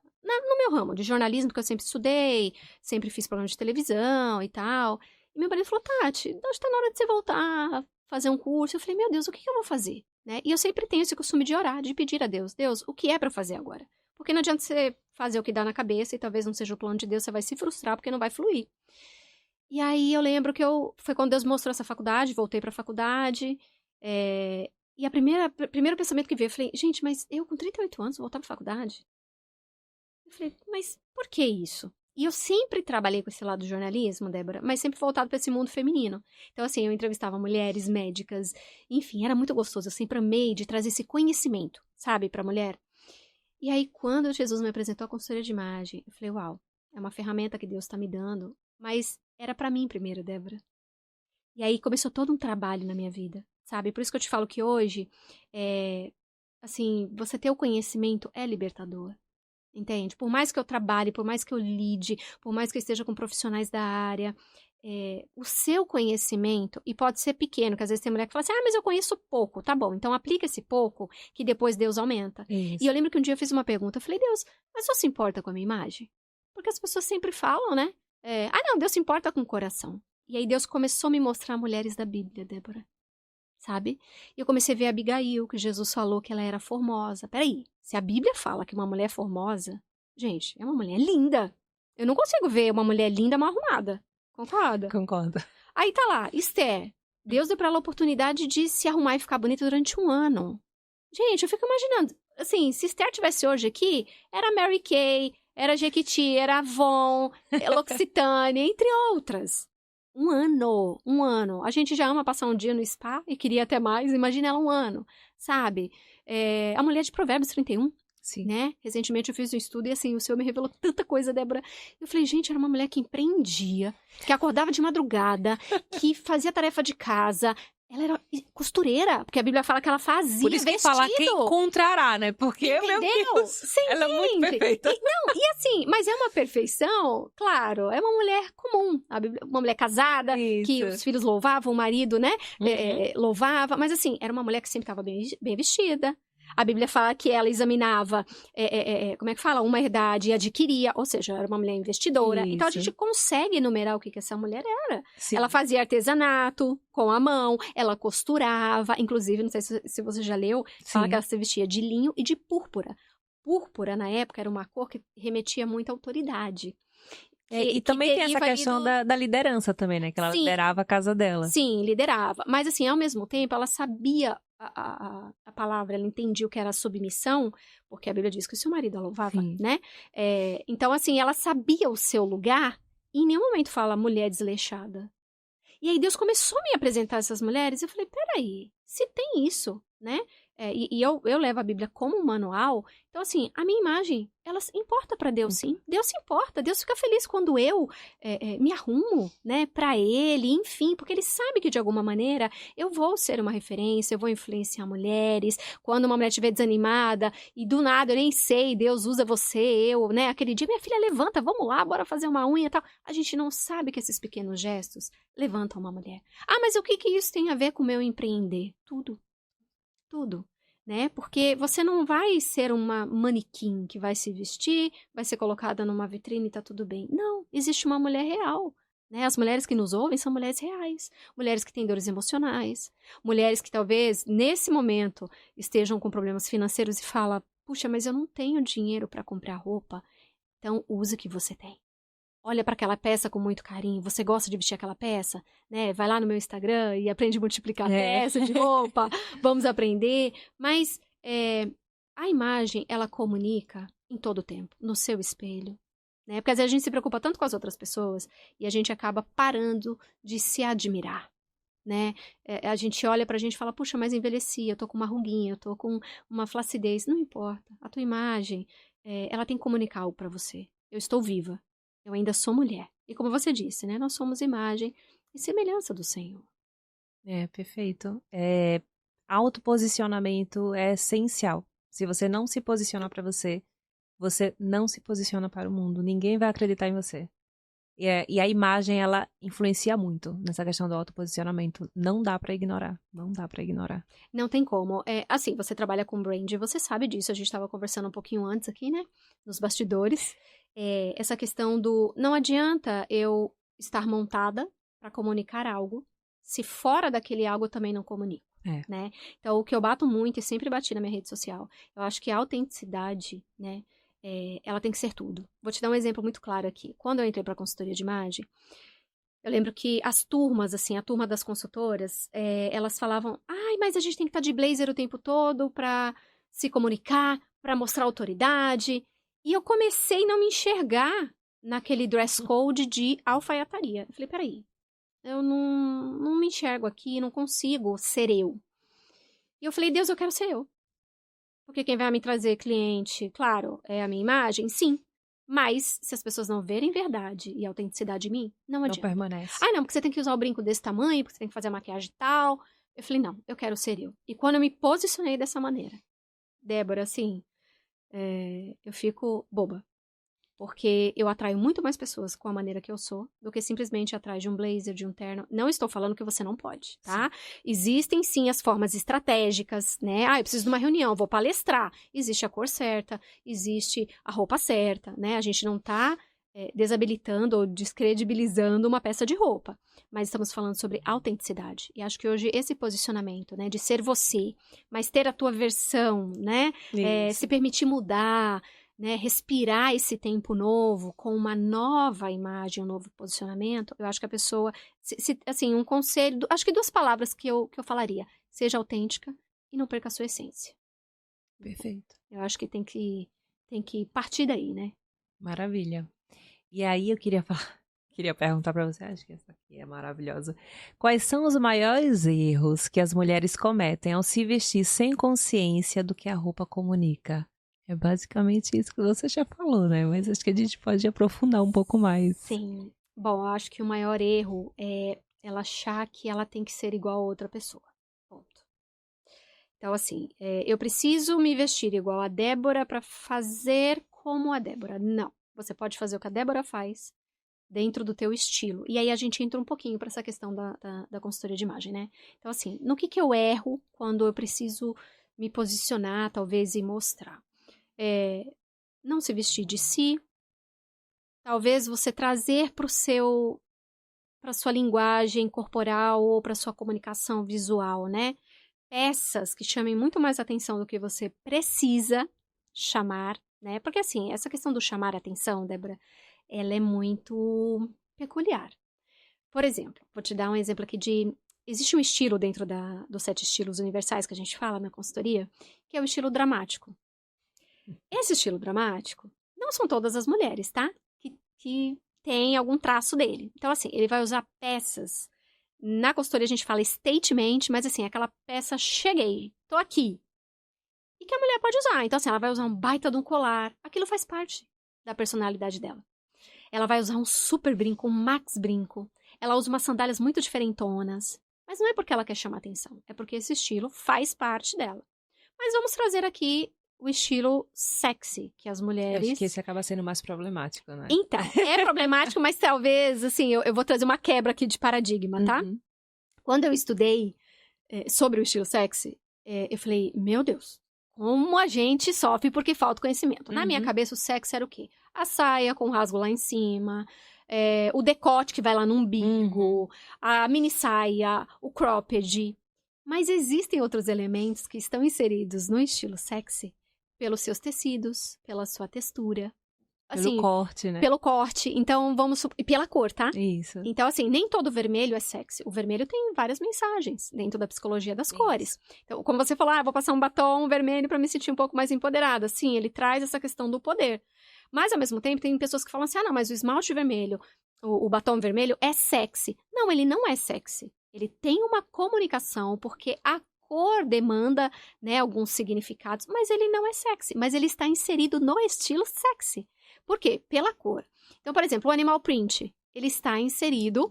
meu ramo de jornalismo, que eu sempre estudei, sempre fiz programa de televisão e tal. E meu marido falou, Tati, acho que tá na hora de você voltar a fazer um curso. Eu falei, meu Deus, o que eu vou fazer? Né? E eu sempre tenho esse costume de orar, de pedir a Deus, Deus, o que é para eu fazer agora? Porque não adianta você fazer o que dá na cabeça e talvez não seja o plano de Deus, você vai se frustrar porque não vai fluir. E aí eu lembro que foi quando Deus mostrou essa faculdade, voltei pra faculdade, e primeiro pensamento que veio, eu falei, gente, mas eu com 38 anos vou voltar pra faculdade? Eu falei, mas por que isso? E eu sempre trabalhei com esse lado do jornalismo, Débora, mas sempre voltado para esse mundo feminino. Então, assim, eu entrevistava mulheres, médicas, enfim, era muito gostoso. Eu sempre amei de trazer esse conhecimento, sabe, para a mulher. E aí, quando Jesus me apresentou a consultoria de imagem, eu falei, uau, é uma ferramenta que Deus está me dando, mas era para mim primeiro, Débora. E aí começou todo um trabalho na minha vida, sabe? Por isso que eu te falo que hoje, assim, você ter o conhecimento é libertador. Entende? Por mais que eu trabalhe, por mais que eu lide, por mais que eu esteja com profissionais da área, o seu conhecimento, e pode ser pequeno, que às vezes tem mulher que fala assim, mas eu conheço pouco, tá bom, então aplica esse pouco, que depois Deus aumenta. Isso. E eu lembro que um dia eu fiz uma pergunta, eu falei, Deus, mas você se importa com a minha imagem? Porque as pessoas sempre falam, né? Não, Deus se importa com o coração. E aí Deus começou a me mostrar mulheres da Bíblia, Débora, sabe? E eu comecei a ver a Abigail, que Jesus falou que ela era formosa. Peraí, se a Bíblia fala que uma mulher é formosa, gente, é uma mulher linda. Eu não consigo ver uma mulher linda mal arrumada. Concorda? Concordo. Aí tá lá, Esther. Deus deu pra ela a oportunidade de se arrumar e ficar bonita durante um ano. Gente, eu fico imaginando, assim, se Esther tivesse hoje aqui, era Mary Kay, era Jequiti, era Avon, L'Occitane, entre outras. Um ano. A gente já ama passar um dia no spa e queria até mais, imagina ela um ano, sabe? A mulher de Provérbios 31, Sim. né? Recentemente eu fiz um estudo e assim, o Senhor me revelou tanta coisa, Débora. Eu falei, gente, era uma mulher que empreendia, que acordava de madrugada, que fazia tarefa de casa. Ela era costureira, porque a Bíblia fala que ela fazia Por isso que vestido. fala quem encontrará, né? Porque, Entendeu? meu Deus, Você ela é muito entende? perfeita. E assim, mas é uma perfeição, claro, é uma mulher comum, uma mulher casada, que Isso. os filhos louvavam, o marido, né, Uhum. louvava, mas assim, era uma mulher que sempre estava bem vestida. A Bíblia fala que ela examinava, como é que fala? Uma herdade e adquiria, ou seja, era uma mulher investidora. Então a Isso. gente consegue enumerar o que essa mulher era. Sim. Ela fazia artesanato com a mão, ela costurava, inclusive, não sei se você já leu, fala que ela se vestia de linho e de púrpura. Púrpura, na época, era uma cor que remetia muito à autoridade. E também tem essa questão da liderança também, né? Que ela liderava a casa dela. Sim, liderava. Mas, assim, ao mesmo tempo, ela sabia a palavra, ela entendia o que era submissão, porque a Bíblia diz que o seu marido a louvava, né? Então, assim, ela sabia o seu lugar e em nenhum momento fala mulher desleixada. E aí Deus começou a me apresentar essas mulheres e eu falei, peraí, se tem isso, né? Eu levo a Bíblia como um manual, então assim, a minha imagem, ela importa para Deus sim. Deus se importa, Deus fica feliz quando eu me arrumo, né, para Ele, enfim, porque Ele sabe que de alguma maneira eu vou ser uma referência, eu vou influenciar mulheres, quando uma mulher estiver desanimada e do nada eu nem sei, Deus usa você, né, aquele dia, minha filha levanta, vamos lá, bora fazer uma unha e tal. A gente não sabe que esses pequenos gestos levantam uma mulher. Mas o que isso tem a ver com o meu empreender? Tudo, né? Porque você não vai ser uma manequim que vai se vestir, vai ser colocada numa vitrine e tá tudo bem. Não, existe uma mulher real, né? As mulheres que nos ouvem são mulheres reais, mulheres que têm dores emocionais, mulheres que talvez nesse momento estejam com problemas financeiros e falam, puxa, mas eu não tenho dinheiro para comprar roupa. Então, use o que você tem. Olha para aquela peça com muito carinho, você gosta de vestir aquela peça, né? Vai lá no meu Instagram e aprende a multiplicar peça de roupa, vamos aprender. Mas a imagem, ela comunica em todo o tempo, no seu espelho, né? Porque às vezes a gente se preocupa tanto com as outras pessoas e a gente acaba parando de se admirar, né? A gente olha pra gente e fala, puxa, mas envelheci, eu tô com uma ruguinha, eu tô com uma flacidez. Não importa, a tua imagem, ela tem que comunicar algo pra você. Eu estou viva. Eu ainda sou mulher. E como você disse, né? Nós somos imagem e semelhança do Senhor. Perfeito. Autoposicionamento é essencial. Se você não se posicionar para você, você não se posiciona para o mundo. Ninguém vai acreditar em você. E a imagem, ela influencia muito nessa questão do autoposicionamento. Não dá para ignorar. Não dá para ignorar. Não tem como. Assim, você trabalha com brand, você sabe disso. A gente estava conversando um pouquinho antes aqui, né? Nos bastidores. Essa questão do... Não adianta eu estar montada para comunicar algo se fora daquele algo eu também não comunico, né? Então, o que eu bato muito e sempre bati na minha rede social, eu acho que a autenticidade, né? Ela tem que ser tudo. Vou te dar um exemplo muito claro aqui. Quando eu entrei para a consultoria de imagem, eu lembro que as turmas, assim, a turma das consultoras, elas falavam, mas a gente tem que estar de blazer o tempo todo para se comunicar, para mostrar autoridade. E eu comecei a não me enxergar naquele dress code de alfaiataria. Eu falei, peraí, eu não me enxergo aqui, não consigo ser eu. E eu falei, Deus, eu quero ser eu. Porque quem vai me trazer cliente, claro, é a minha imagem, sim. Mas, se as pessoas não verem verdade e autenticidade em mim, não adianta. Não permanece. Não, porque você tem que usar o brinco desse tamanho, porque você tem que fazer a maquiagem tal. Eu falei, não, eu quero ser eu. E quando eu me posicionei dessa maneira, Débora, assim, eu fico boba. Porque eu atraio muito mais pessoas com a maneira que eu sou do que simplesmente atrás de um blazer, de um terno. Não estou falando que você não pode, tá? Existem sim as formas estratégicas, né? Eu preciso de uma reunião, vou palestrar. Existe a cor certa, existe a roupa certa, né? A gente não tá desabilitando ou descredibilizando uma peça de roupa. Mas estamos falando sobre autenticidade. E acho que hoje esse posicionamento, né? De ser você, mas ter a tua versão, né? Se permitir mudar, né, respirar esse tempo novo com uma nova imagem, um novo posicionamento, eu acho que a pessoa, assim, um conselho, acho que 2 palavras que eu falaria, seja autêntica e não perca a sua essência. Perfeito. Eu acho que tem que partir daí, né? Maravilha. E aí eu queria perguntar para você, acho que essa aqui é maravilhosa. Quais são os maiores erros que as mulheres cometem ao se vestir sem consciência do que a roupa comunica? É basicamente isso que você já falou, né? Mas acho que a gente pode aprofundar um pouco mais. Sim. Bom, eu acho que o maior erro é ela achar que ela tem que ser igual a outra pessoa. Ponto. Então, assim, eu preciso me vestir igual a Débora para fazer como a Débora. Não. Você pode fazer o que a Débora faz dentro do teu estilo. E aí a gente entra um pouquinho para essa questão da consultoria de imagem, né? Então, assim, no que eu erro quando eu preciso me posicionar, talvez, e mostrar? Não se vestir de si, talvez você trazer para sua linguagem corporal ou para sua comunicação visual, né? Peças que chamem muito mais atenção do que você precisa chamar, né? Porque assim, essa questão do chamar atenção, Débora, ela é muito peculiar. Por exemplo, vou te dar um exemplo aqui existe um estilo dentro dos 7 estilos universais que a gente fala na consultoria, que é o estilo dramático. Esse estilo dramático, não são todas as mulheres, tá? Que tem algum traço dele. Então, assim, ele vai usar peças. Na consultoria a gente fala statement, mas assim, aquela peça cheguei, tô aqui. E que a mulher pode usar. Então, assim, ela vai usar um baita de um colar. Aquilo faz parte da personalidade dela. Ela vai usar um super brinco, um max brinco. Ela usa umas sandálias muito diferentonas. Mas não é porque ela quer chamar atenção. É porque esse estilo faz parte dela. Mas vamos trazer aqui o estilo sexy, que as mulheres... Eu acho que esse acaba sendo mais problemático, né? Então, é problemático, mas talvez, assim, eu vou trazer uma quebra aqui de paradigma, tá? Uhum. Quando eu estudei sobre o estilo sexy, eu falei, meu Deus, como a gente sofre porque falta conhecimento. Na minha cabeça, o sexy era o quê? A saia com rasgo lá em cima, o decote que vai lá no umbigo, a mini saia, o cropped. Mas existem outros elementos que estão inseridos no estilo sexy pelos seus tecidos, pela sua textura. Assim, pelo corte, né? Pelo corte. Então, e pela cor, tá? Isso. Então, assim, nem todo vermelho é sexy. O vermelho tem várias mensagens dentro da psicologia das cores. Então, como você falou, vou passar um batom vermelho para me sentir um pouco mais empoderada. Sim, ele traz essa questão do poder. Mas, ao mesmo tempo, tem pessoas que falam assim, não, mas o esmalte vermelho, o batom vermelho é sexy. Não, ele não é sexy. Ele tem uma comunicação, porque a cor demanda, né, alguns significados, mas ele não é sexy. Mas ele está inserido no estilo sexy. Por quê? Pela cor. Então, por exemplo, o animal print, ele está inserido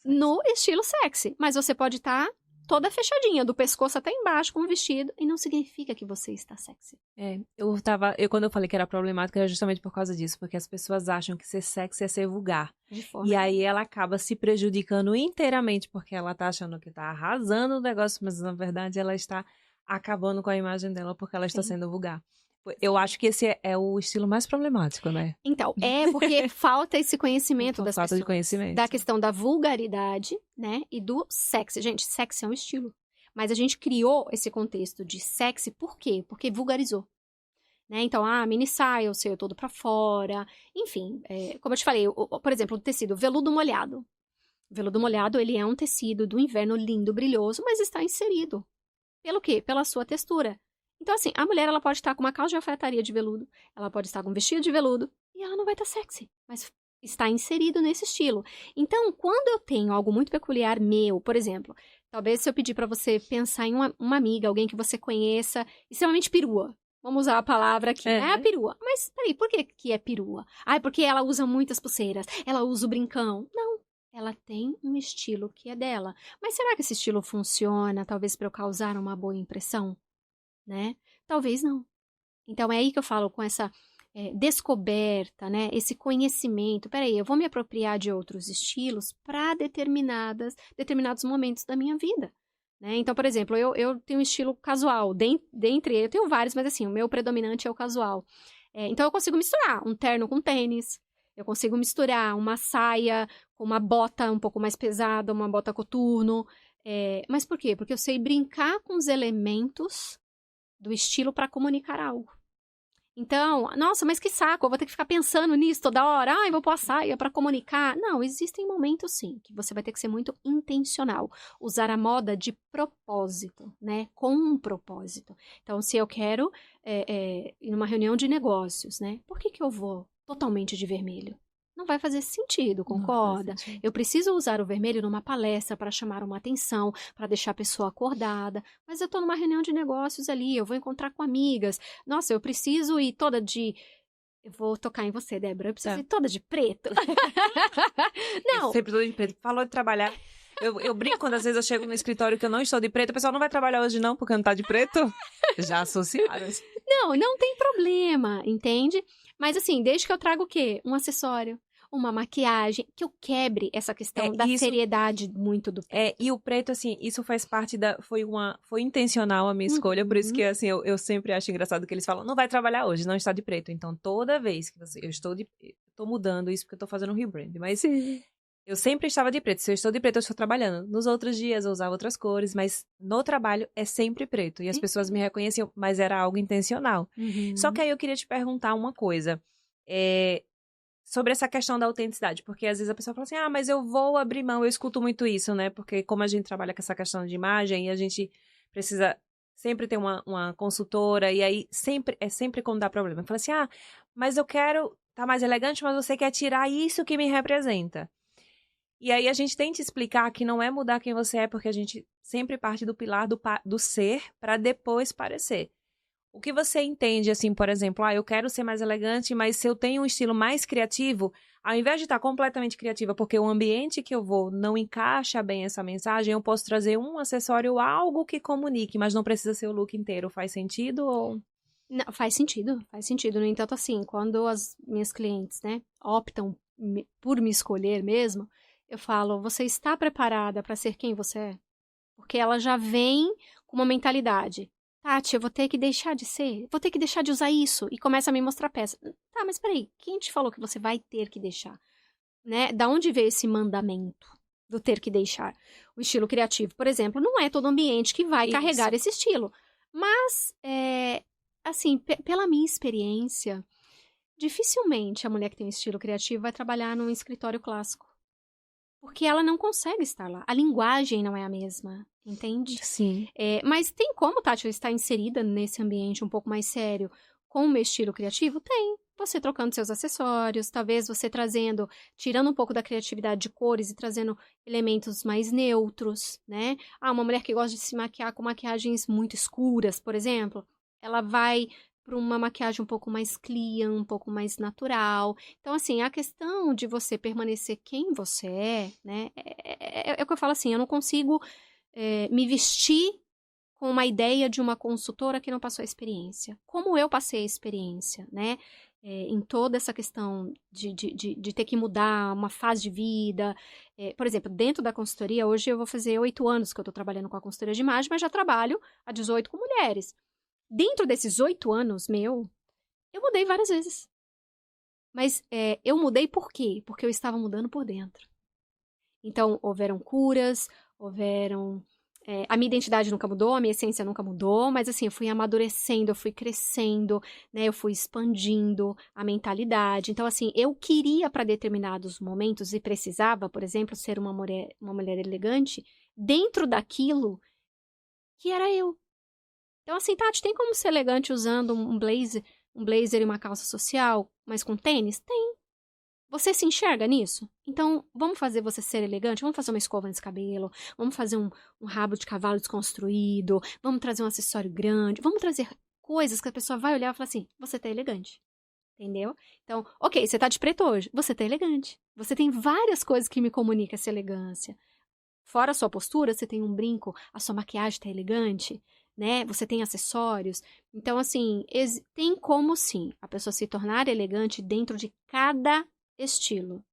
no estilo sexy, mas você pode estar toda fechadinha, do pescoço até embaixo, com um vestido, e não significa que você está sexy. Quando eu falei que era problemático, era justamente por causa disso, porque as pessoas acham que ser sexy é ser vulgar. E aí ela acaba se prejudicando inteiramente, porque ela tá achando que tá arrasando o negócio, mas na verdade ela está acabando com a imagem dela porque ela está sendo vulgar. Eu acho que esse é o estilo mais problemático, né? Então, porque falta esse conhecimento das falta pessoas. De conhecimento. Da questão da vulgaridade, né? E do sexy. Gente, sexy é um estilo. Mas a gente criou esse contexto de sexy por quê? Porque vulgarizou. Né? Então, mini saia, o seu todo pra fora. Enfim, como eu te falei, por exemplo, o tecido veludo molhado. O veludo molhado, ele é um tecido do inverno lindo, brilhoso, mas está inserido. Pelo quê? Pela sua textura. Então, assim, a mulher, ela pode estar com uma calça de alfaiataria de veludo, ela pode estar com um vestido de veludo, e ela não vai estar sexy, mas está inserido nesse estilo. Então, quando eu tenho algo muito peculiar meu, por exemplo, talvez se eu pedir para você pensar em uma amiga, alguém que você conheça, extremamente perua. Vamos usar a palavra aqui, é a perua. Mas, peraí, por que é perua? Porque ela usa muitas pulseiras, ela usa o brincão. Não, ela tem um estilo que é dela. Mas será que esse estilo funciona, talvez para eu causar uma boa impressão? Né? Talvez não. Então é aí que eu falo com essa descoberta, né? Esse conhecimento. Peraí, eu vou me apropriar de outros estilos para determinados momentos da minha vida. Né? Então, por exemplo, eu tenho um estilo casual. Dentre eu tenho vários, mas assim, o meu predominante é o casual. Então, eu consigo misturar um terno com tênis. Eu consigo misturar uma saia com uma bota um pouco mais pesada, uma bota coturno. Mas por quê? Porque eu sei brincar com os elementos do estilo para comunicar algo. Então, nossa, mas que saco, eu vou ter que ficar pensando nisso toda hora. Eu vou pôr a saia para comunicar. Não, existem momentos, sim, que você vai ter que ser muito intencional. Usar a moda de propósito, né? Com um propósito. Então, se eu quero ir numa reunião de negócios, né? Por que eu vou totalmente de vermelho? Não vai fazer sentido, concorda? Eu preciso usar o vermelho numa palestra para chamar uma atenção, para deixar a pessoa acordada. Mas eu estou numa reunião de negócios ali, eu vou encontrar com amigas. Nossa, eu preciso ir toda de... Eu vou tocar em você, Débora. Eu preciso ir toda de preto. Não. Eu sempre estou de preto. Falou de trabalhar. Eu brinco quando às vezes eu chego no escritório que eu não estou de preto. O pessoal não vai trabalhar hoje não, porque não tá de preto. Já associaram. Não tem problema, entende? Mas assim, desde que eu traga o quê? Um acessório, uma maquiagem, que eu quebre essa questão da seriedade muito do preto. E o preto, assim, isso faz parte da... Foi intencional a minha escolha, por isso que, assim, eu sempre acho engraçado que eles falam, não vai trabalhar hoje, não está de preto. Então, toda vez que eu estou mudando isso porque eu estou fazendo um rebrand, mas... Sim. Eu sempre estava de preto. Se eu estou de preto, eu estou trabalhando. Nos outros dias, eu usava outras cores, mas no trabalho é sempre preto. E as pessoas me reconheciam, mas era algo intencional. Só que aí eu queria te perguntar uma coisa. Sobre essa questão da autenticidade. Porque às vezes a pessoa fala assim, mas eu vou abrir mão. Eu escuto muito isso, né? Porque como a gente trabalha com essa questão de imagem, e a gente precisa sempre ter uma consultora, e aí é sempre quando dá problema. Eu falo assim, mas eu quero estar mais elegante, mas você quer tirar isso que me representa. E aí a gente tenta explicar que não é mudar quem você é, porque a gente sempre parte do pilar do ser para depois parecer. O que você entende, assim, por exemplo, eu quero ser mais elegante, mas se eu tenho um estilo mais criativo, ao invés de estar completamente criativa, porque o ambiente que eu vou não encaixa bem essa mensagem, eu posso trazer um acessório, algo que comunique, mas não precisa ser o look inteiro. Faz sentido ou... Não, faz sentido. No entanto, assim, quando as minhas clientes, né, optam por me escolher mesmo, eu falo, você está preparada para ser quem você é? Porque ela já vem com uma mentalidade. Tati, eu vou ter que deixar de ser, vou ter que deixar de usar isso. E começa a me mostrar peça. Tá, mas peraí, quem te falou que você vai ter que deixar? Né? Da onde veio esse mandamento do ter que deixar? O estilo criativo, por exemplo, não é todo ambiente que vai carregar esse estilo. Mas, assim, pela minha experiência, dificilmente a mulher que tem um estilo criativo vai trabalhar num escritório clássico. Porque ela não consegue estar lá. A linguagem não é a mesma, entende? Sim. Mas tem como, Tati, eu estar inserida nesse ambiente um pouco mais sério com o meu estilo criativo? Tem. Você trocando seus acessórios, talvez você tirando um pouco da criatividade de cores e trazendo elementos mais neutros, né? Uma mulher que gosta de se maquiar com maquiagens muito escuras, por exemplo, ela vai para uma maquiagem um pouco mais clean, um pouco mais natural. Então, assim, a questão de você permanecer quem você é, né? É o que eu falo assim, eu não consigo me vestir com uma ideia de uma consultora que não passou a experiência. Como eu passei a experiência, né? Em toda essa questão de ter que mudar uma fase de vida. Por exemplo, dentro da consultoria, hoje eu vou fazer 8 anos que eu estou trabalhando com a consultoria de imagem, mas já trabalho há 18 com mulheres. Dentro desses 8 anos eu mudei várias vezes. Mas eu mudei por quê? Porque eu estava mudando por dentro. Então, houveram curas, a minha identidade nunca mudou, a minha essência nunca mudou, mas assim, eu fui amadurecendo, eu fui crescendo, né? Eu fui expandindo a mentalidade. Então, assim, eu queria para determinados momentos e precisava, por exemplo, ser uma mulher elegante dentro daquilo que era eu. Então, assim, Tati, tem como ser elegante usando um blazer e uma calça social, mas com tênis? Tem. Você se enxerga nisso? Então, vamos fazer você ser elegante? Vamos fazer uma escova nesse cabelo? Vamos fazer um rabo de cavalo desconstruído? Vamos trazer um acessório grande? Vamos trazer coisas que a pessoa vai olhar e falar assim, você tá elegante. Entendeu? Então, ok, você tá de preto hoje, você tá elegante. Você tem várias coisas que me comunicam essa elegância. Fora a sua postura, você tem um brinco, a sua maquiagem tá elegante. né? Você tem acessórios. Então, assim, tem como, sim, a pessoa se tornar elegante dentro de cada estilo.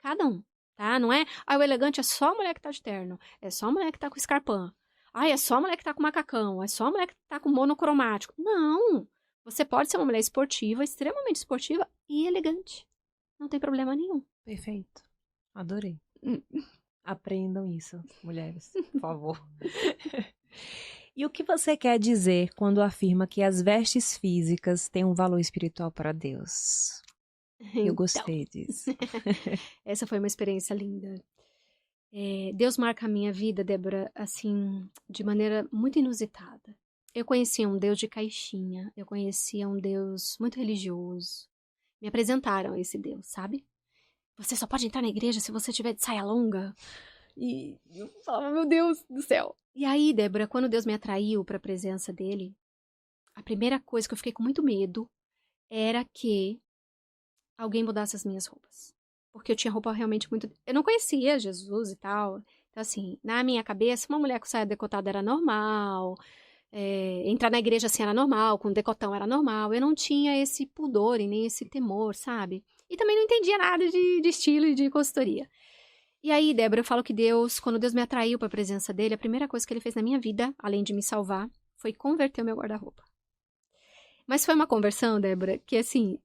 Cada um, tá? Não é, o elegante é só a mulher que tá de terno, é só a mulher que tá com escarpão. É só a mulher que tá com macacão, é só a mulher que tá com monocromático. Não! Você pode ser uma mulher esportiva, extremamente esportiva e elegante. Não tem problema nenhum. Perfeito. Adorei. Aprendam isso, mulheres, por favor. E o que você quer dizer quando afirma que as vestes físicas têm um valor espiritual para Deus? Eu gostei disso. Essa foi uma experiência linda. Deus marca a minha vida, Débora, assim, de maneira muito inusitada. Eu conhecia um Deus de caixinha, eu conhecia um Deus muito religioso. Me apresentaram a esse Deus, sabe? Você só pode entrar na igreja se você tiver de saia longa. E eu falava, meu Deus do céu. E aí, Débora, quando Deus me atraiu para a presença dele, a primeira coisa que eu fiquei com muito medo era que alguém mudasse as minhas roupas. Porque eu tinha roupa realmente muito... Eu não conhecia Jesus e tal. Então, assim, na minha cabeça, uma mulher com saia decotada era normal. Entrar na igreja assim era normal, com decotão era normal. Eu não tinha esse pudor e nem esse temor, sabe? E também não entendia nada de estilo e de consultoria. E aí, Débora, eu falo que Deus, quando Deus me atraiu para a presença dele, a primeira coisa que ele fez na minha vida, além de me salvar, foi converter o meu guarda-roupa. Mas foi uma conversão, Débora, que assim,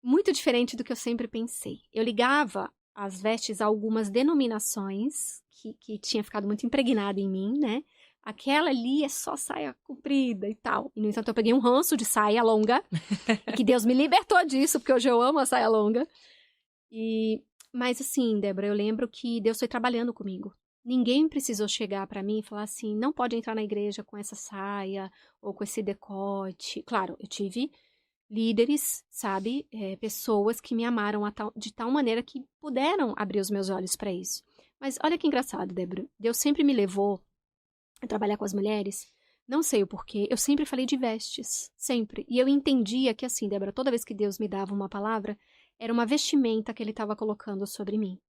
muito diferente do que eu sempre pensei. Eu ligava as vestes a algumas denominações que tinha ficado muito impregnada em mim, né? Aquela ali é só saia comprida e tal. E, no entanto, eu peguei um ranço de saia longa. E que Deus me libertou disso, porque hoje eu amo a saia longa. Mas assim, Débora, eu lembro que Deus foi trabalhando comigo. Ninguém precisou chegar pra mim e falar assim, não pode entrar na igreja com essa saia ou com esse decote. Claro, eu tive líderes, sabe? Pessoas que me amaram de tal maneira que puderam abrir os meus olhos pra isso. Mas olha que engraçado, Débora. Deus sempre me levou a trabalhar com as mulheres, não sei o porquê, eu sempre falei de vestes, sempre. E eu entendia que assim, Débora, toda vez que Deus me dava uma palavra, era uma vestimenta que ele estava colocando sobre mim.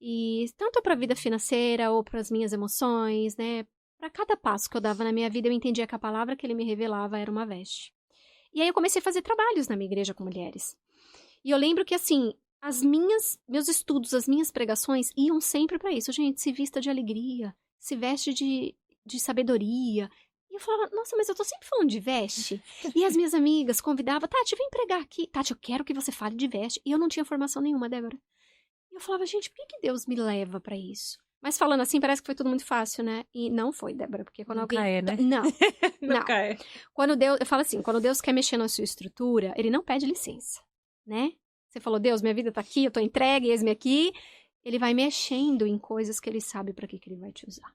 E tanto para a vida financeira ou para as minhas emoções, né? Para cada passo que eu dava na minha vida, eu entendia que a palavra que ele me revelava era uma veste. E aí eu comecei a fazer trabalhos na minha igreja com mulheres. E eu lembro que assim, meus estudos, as minhas pregações iam sempre para isso. Gente, se vista de alegria, se veste de sabedoria. E eu falava, nossa, mas eu tô sempre falando de veste. E as minhas amigas convidavam, Tati, vem pregar aqui. Tati, eu quero que você fale de veste. E eu não tinha formação nenhuma, Débora. E eu falava, gente, por que Deus me leva pra isso? Mas falando assim, parece que foi tudo muito fácil, né? E não foi, Débora, porque quando Nunca alguém... é, né? Não, Nunca é. eu falo assim, quando Deus quer mexer na sua estrutura, ele não pede licença, né? Você falou, Deus, minha vida tá aqui, eu tô entregue, eis-me aqui. Ele vai mexendo em coisas que ele sabe pra que ele vai te usar.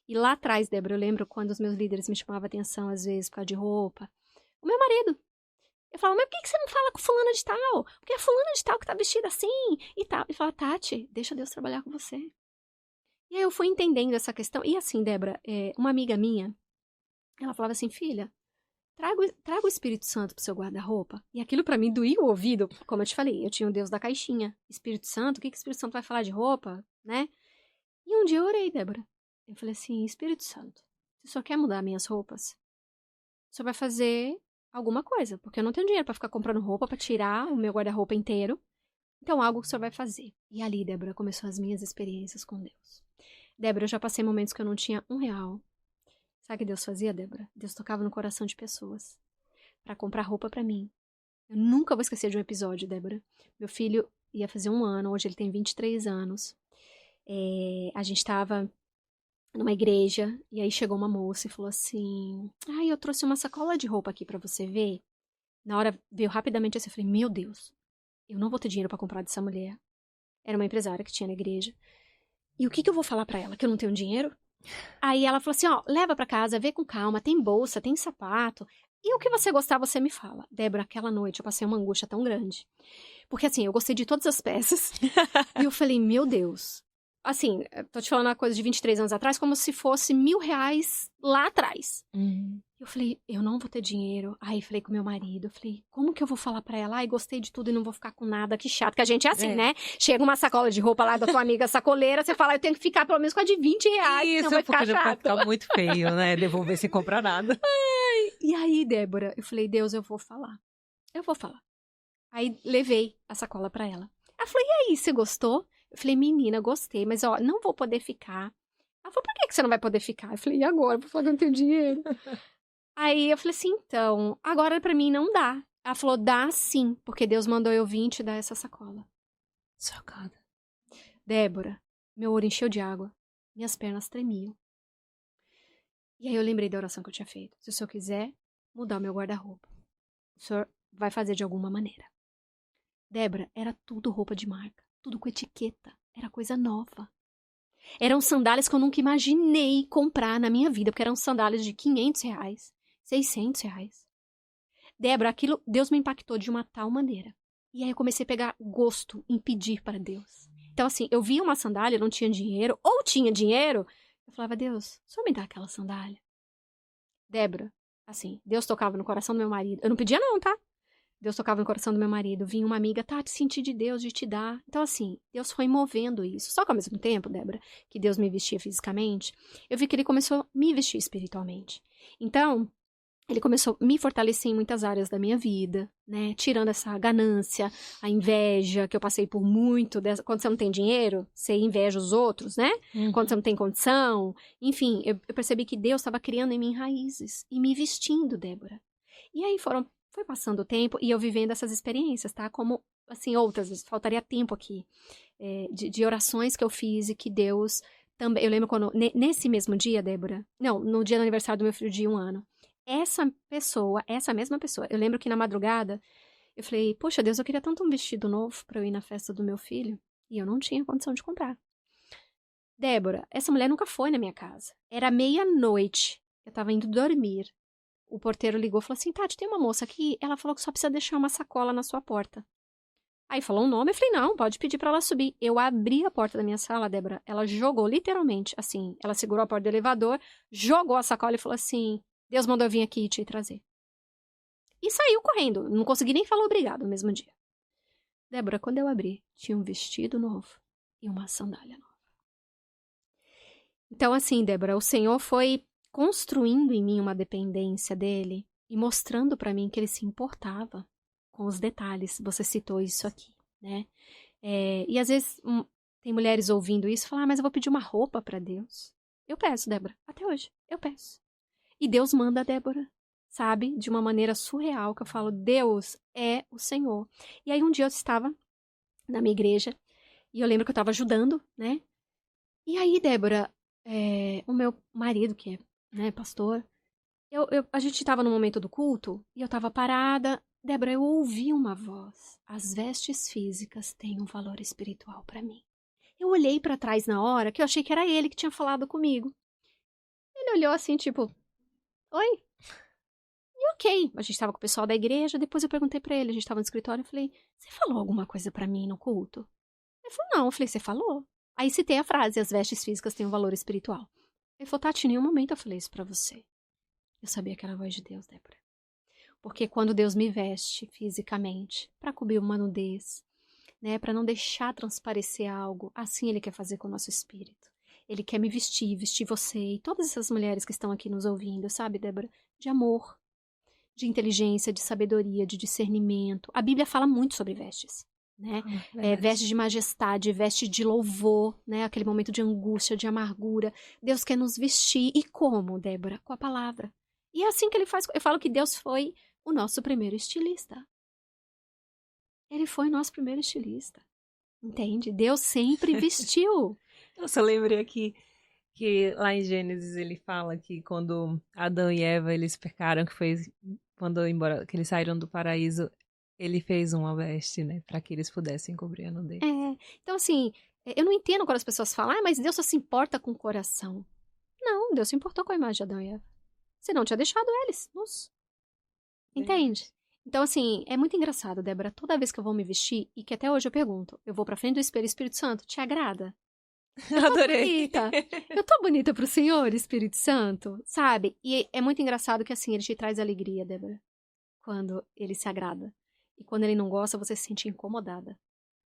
E lá atrás, Débora, eu lembro quando os meus líderes me chamavam a atenção, às vezes, por causa de roupa. O meu marido. Eu falava, mas por que você não fala com fulana de tal? Porque é fulana de tal que tá vestida assim e tal. E fala, Tati, deixa Deus trabalhar com você. E aí eu fui entendendo essa questão. E assim, Débora, uma amiga minha, ela falava assim, filha, traga o Espírito Santo pro seu guarda-roupa. E aquilo pra mim doía o ouvido, como eu te falei. Eu tinha o Deus da caixinha. Espírito Santo, o que o Espírito Santo vai falar de roupa, né? E um dia eu orei, Débora. Eu falei assim, Espírito Santo, se o senhor quer mudar minhas roupas, o senhor vai fazer alguma coisa, porque eu não tenho dinheiro pra ficar comprando roupa, pra tirar o meu guarda-roupa inteiro. Então, algo que o senhor vai fazer. E ali, Débora, começou as minhas experiências com Deus. Débora, eu já passei momentos que eu não tinha R$1. Sabe o que Deus fazia, Débora? Deus tocava no coração de pessoas pra comprar roupa pra mim. Eu nunca vou esquecer de um episódio, Débora. Meu filho ia fazer 1 ano, hoje ele tem 23 anos. A gente tava numa igreja, e aí chegou uma moça e falou assim, eu trouxe uma sacola de roupa aqui pra você ver. Na hora veio rapidamente assim, eu falei, meu Deus, eu não vou ter dinheiro pra comprar dessa mulher. Era uma empresária que tinha na igreja. E o que eu vou falar pra ela? Que eu não tenho dinheiro? Aí ela falou assim, leva pra casa, vê com calma, tem bolsa, tem sapato. E o que você gostar, você me fala. Débora, aquela noite eu passei uma angústia tão grande. Porque assim, eu gostei de todas as peças. E eu falei, meu Deus. Assim, tô te falando uma coisa de 23 anos atrás, como se fosse R$1.000 lá atrás. Eu falei, eu não vou ter dinheiro. Aí falei com meu marido, eu falei, como que eu vou falar pra ela? Ai, gostei de tudo e não vou ficar com nada, que chato. Que a gente é assim, né? Chega uma sacola de roupa lá da tua amiga sacoleira, você fala, eu tenho que ficar pelo menos com a de R$ 20, Isso, senão vai ficar porque já vai chato. ficar muito feio, né? Devolver sem comprar nada. E aí, Débora, eu falei, Deus, eu vou falar. Eu vou falar. Aí levei a sacola pra ela. Ela falou, e aí, você gostou? Eu falei, menina, gostei, mas ó, não vou poder ficar. Ela falou, por que você não vai poder ficar? Eu falei, e agora? Eu vou falar que eu não tenho dinheiro. Aí eu falei assim, então, agora pra mim não dá. Ela falou, dá sim, porque Deus mandou eu vir te dar essa sacola. Sacada. Débora, meu olho encheu de água, minhas pernas tremiam. E aí eu lembrei da oração que eu tinha feito. Se o senhor quiser mudar o meu guarda-roupa, o senhor vai fazer de alguma maneira. Débora, era tudo roupa de marca, tudo com etiqueta, era coisa nova. Eram sandálias que eu nunca imaginei comprar na minha vida, porque eram sandálias de R$ 500, R$ 600. Débora, aquilo, Deus me impactou de uma tal maneira. E aí eu comecei a pegar gosto em pedir para Deus. Então assim, eu via uma sandália, não tinha dinheiro, ou tinha dinheiro, eu falava, Deus, o senhor me dá aquela sandália? Débora, assim, Deus tocava no coração do meu marido. Eu não pedia não, tá? Deus tocava no coração do meu marido. Vinha uma amiga, tá, te senti de Deus, de te dar. Então, assim, Deus foi movendo isso. Só que ao mesmo tempo, Débora, que Deus me vestia fisicamente, eu vi que ele começou a me vestir espiritualmente. Então, ele começou a me fortalecer em muitas áreas da minha vida, né? Tirando essa ganância, a inveja, que eu passei por muito. Quando você não tem dinheiro, você inveja os outros, né? Quando você não tem condição. Enfim, eu percebi que Deus estava criando em mim raízes e me vestindo, Débora. E aí foi passando o tempo e eu vivendo essas experiências, tá? Como, assim, outras vezes, faltaria tempo aqui, de orações que eu fiz e que Deus também. Eu lembro quando, nesse mesmo dia, Débora, não, no dia do aniversário do meu filho de 1 ano, essa mesma pessoa, eu lembro que na madrugada, eu falei, poxa, Deus, eu queria tanto um vestido novo pra eu ir na festa do meu filho, e eu não tinha condição de comprar. Débora, essa mulher nunca foi na minha casa. Era meia-noite, eu tava indo dormir. O porteiro ligou e falou assim, Tati, tem uma moça aqui, ela falou que só precisa deixar uma sacola na sua porta. Aí falou um nome, eu falei, não, pode pedir pra ela subir. Eu abri a porta da minha sala, Débora, ela jogou, literalmente, assim, ela segurou a porta do elevador, jogou a sacola e falou assim, Deus mandou eu vir aqui e te trazer. E saiu correndo, não consegui nem falar obrigado no mesmo dia. Débora, quando eu abri, tinha um vestido novo e uma sandália nova. Então, assim, Débora, o Senhor foi construindo em mim uma dependência dele e mostrando pra mim que ele se importava com os detalhes. Você citou isso aqui, né? E às vezes tem mulheres ouvindo isso e falam, mas eu vou pedir uma roupa pra Deus. Eu peço, Débora, até hoje, eu peço. E Deus manda a Débora, sabe? De uma maneira surreal, que eu falo, Deus é o Senhor. E aí um dia eu estava na minha igreja, e eu lembro que eu estava ajudando, né? E aí, Débora, o meu marido, que é, né, pastor, a gente estava no momento do culto, e eu estava parada. Débora, eu ouvi uma voz. As vestes físicas têm um valor espiritual para mim. Eu olhei para trás na hora, que eu achei que era ele que tinha falado comigo. Ele olhou assim, tipo, oi? E ok, a gente estava com o pessoal da igreja, depois eu perguntei pra ele, a gente estava no escritório, eu falei, você falou alguma coisa pra mim no culto? Ele falou, não, eu falei, você falou. Aí citei a frase, as vestes físicas têm um valor espiritual. Ele falou, Tati, em nenhum momento eu falei isso pra você. Eu sabia que era a voz de Deus, Débora. Porque quando Deus me veste fisicamente, pra cobrir uma nudez, né, pra não deixar transparecer algo, assim Ele quer fazer com o nosso espírito. Ele quer me vestir você e todas essas mulheres que estão aqui nos ouvindo, sabe, Débora? De amor, de inteligência, de sabedoria, de discernimento. A Bíblia fala muito sobre vestes, né? Veste de majestade, veste de louvor, né? Aquele momento de angústia, de amargura. Deus quer nos vestir. E como, Débora? Com a palavra. E é assim que ele faz. Eu falo que Deus foi o nosso primeiro estilista. Ele foi o nosso primeiro estilista. Entende? Deus sempre vestiu. Eu só lembrei aqui que lá em Gênesis ele fala que quando Adão e Eva eles pecaram, que foi que eles saíram do paraíso, ele fez uma veste, né, para que eles pudessem cobrir a nudez. Então assim, eu não entendo quando as pessoas falam, mas Deus só se importa com o coração. Não, Deus se importou com a imagem de Adão e Eva. Senão tinha deixado eles nus. Entende? Então, assim, é muito engraçado, Débora, toda vez que eu vou me vestir, e que até hoje eu pergunto, eu vou pra frente do espelho, Espírito Santo, te agrada? Adorei. Bonita. Eu tô bonita pro Senhor, Espírito Santo, sabe? E é muito engraçado que assim, ele te traz alegria, Débora, quando ele se agrada. E quando ele não gosta, você se sente incomodada,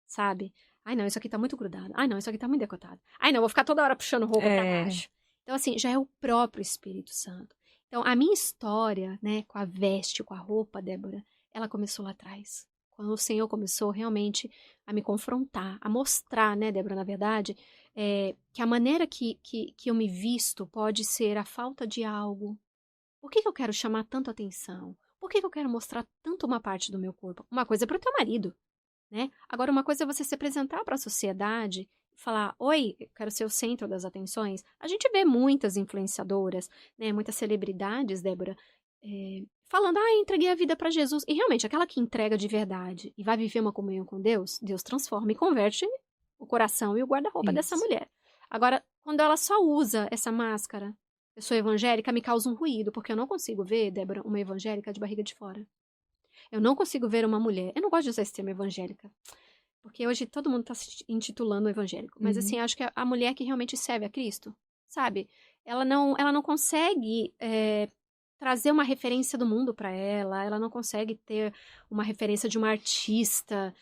sabe? Ai, não, isso aqui tá muito grudado. Ai, não, isso aqui tá muito decotado. Ai, não, vou ficar toda hora puxando roupa pra baixo. Então, assim, já é o próprio Espírito Santo. Então, a minha história, né, com a veste, com a roupa, Débora, ela começou lá atrás. Quando o Senhor começou realmente a me confrontar, a mostrar, né, Débora, na verdade, que a maneira que eu me visto pode ser a falta de algo. Por que eu quero chamar tanto atenção? Por que eu quero mostrar tanto uma parte do meu corpo? Uma coisa é para o teu marido, né? Agora, uma coisa é você se apresentar para a sociedade e falar, oi, eu quero ser o centro das atenções. A gente vê muitas influenciadoras, né, muitas celebridades, Débora, falando, entreguei a vida para Jesus. E realmente, aquela que entrega de verdade e vai viver uma comunhão com Deus, Deus transforma e converte o coração e o guarda-roupa dessa mulher. Agora, quando ela só usa essa máscara, eu sou evangélica, me causa um ruído, porque eu não consigo ver, Débora, uma evangélica de barriga de fora. Eu não consigo ver uma mulher. Eu não gosto de usar esse termo evangélica, porque hoje todo mundo está se intitulando evangélico. Mas, assim, acho que a mulher que realmente serve a Cristo, sabe? Ela não consegue trazer uma referência do mundo para ela não consegue ter uma referência de uma artista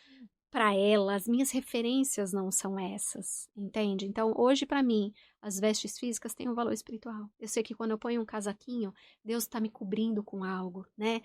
para ela. As minhas referências não são essas, entende? Então, hoje, para mim, as vestes físicas têm um valor espiritual. Eu sei que quando eu ponho um casaquinho, Deus está me cobrindo com algo, né?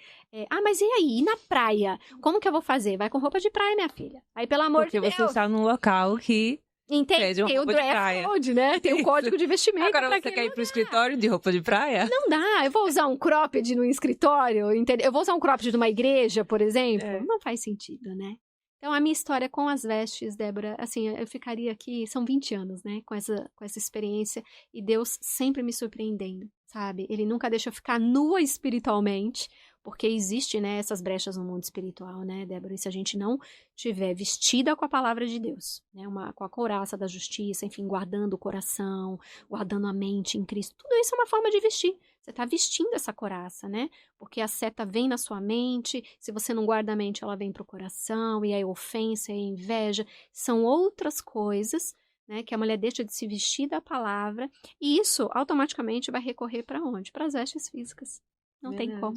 Mas e aí? E na praia? Como que eu vou fazer? Vai com roupa de praia, minha filha. Aí, pelo amor de Deus. Porque você está num local que pede uma tem o roupa de dress praia. code, né? Tem o código de vestimento. Agora você quer ir pro escritório de roupa de praia? Não dá. Eu vou usar um cropped no escritório, entendeu? Eu vou usar um cropped de uma igreja, por exemplo. Não faz sentido, né? Então, a minha história com as vestes, Débora, assim, eu ficaria aqui, são 20 anos, né, com essa experiência, e Deus sempre me surpreendendo, sabe? Ele nunca deixa eu ficar nua espiritualmente, porque existe, né, essas brechas no mundo espiritual, né, Débora? E se a gente não tiver vestida com a palavra de Deus, né, com a couraça da justiça, enfim, guardando o coração, guardando a mente em Cristo, tudo isso é uma forma de vestir. Você está vestindo essa couraça, né? Porque a seta vem na sua mente, se você não guarda a mente, ela vem para o coração, e aí a ofensa, e a inveja, são outras coisas, né, que a mulher deixa de se vestir da palavra, e isso automaticamente vai recorrer para onde? Para as vestes físicas. Não tem como.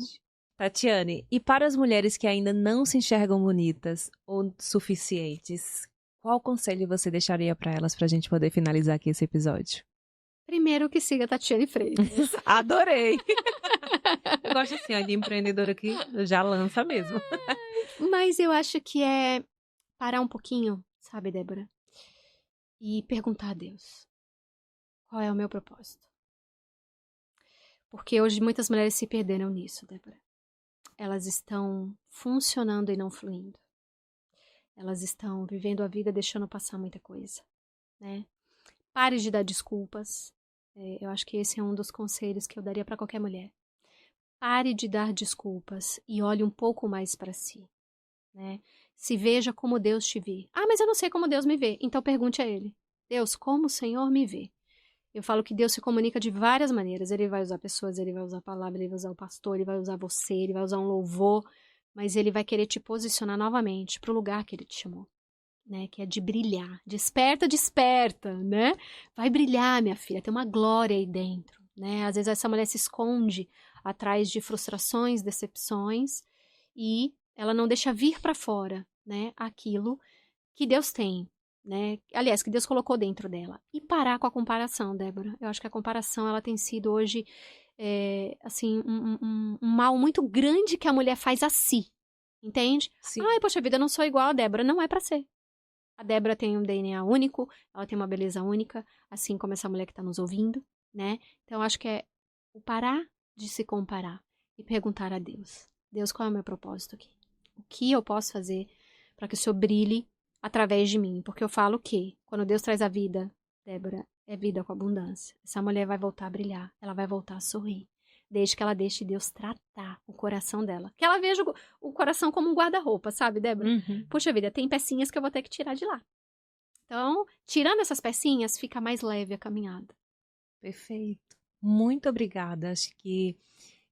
Tatiane, e para as mulheres que ainda não se enxergam bonitas ou suficientes, qual conselho você deixaria para elas para a gente poder finalizar aqui esse episódio? Primeiro que siga a Tatiane Freitas. Adorei! Eu gosto assim, de empreendedora que já lança mesmo. Mas eu acho que é parar um pouquinho, sabe, Débora? E perguntar a Deus, qual é o meu propósito? Porque hoje muitas mulheres se perderam nisso, Débora. Elas estão funcionando e não fluindo. Elas estão vivendo a vida deixando passar muita coisa, né? Pare de dar desculpas. Eu acho que esse é um dos conselhos que eu daria para qualquer mulher. Pare de dar desculpas e olhe um pouco mais para si, né? Se veja como Deus te vê. Mas eu não sei como Deus me vê. Então pergunte a Ele. Deus, como o Senhor me vê? Eu falo que Deus se comunica de várias maneiras. Ele vai usar pessoas, Ele vai usar a palavra, Ele vai usar o pastor, Ele vai usar você, Ele vai usar um louvor, mas Ele vai querer te posicionar novamente para o lugar que Ele te chamou, né? Que é de brilhar. Desperta, desperta, né? Vai brilhar, minha filha. Tem uma glória aí dentro, né? Às vezes essa mulher se esconde atrás de frustrações, decepções, e ela não deixa vir para fora, né? Aquilo que Deus tem, né? Aliás, que Deus colocou dentro dela. E parar com a comparação, Débora. Eu acho que a comparação, ela tem sido hoje, assim, um mal muito grande que a mulher faz a si. Entende? Sim. Poxa vida, eu não sou igual a Débora. Não é pra ser. A Débora tem um DNA único, ela tem uma beleza única, assim como essa mulher que tá nos ouvindo, né? Então, eu acho que é o parar de se comparar e perguntar a Deus. Deus, qual é o meu propósito aqui? O que eu posso fazer para que o Senhor brilhe através de mim? Porque eu falo que quando Deus traz a vida, Débora, é vida com abundância. Essa mulher vai voltar a brilhar, ela vai voltar a sorrir. Desde que ela deixe Deus tratar o coração dela. Que ela veja o coração como um guarda-roupa, sabe, Débora? Puxa vida, tem pecinhas que eu vou ter que tirar de lá. Então, tirando essas pecinhas, fica mais leve a caminhada. Perfeito. Muito obrigada. Acho que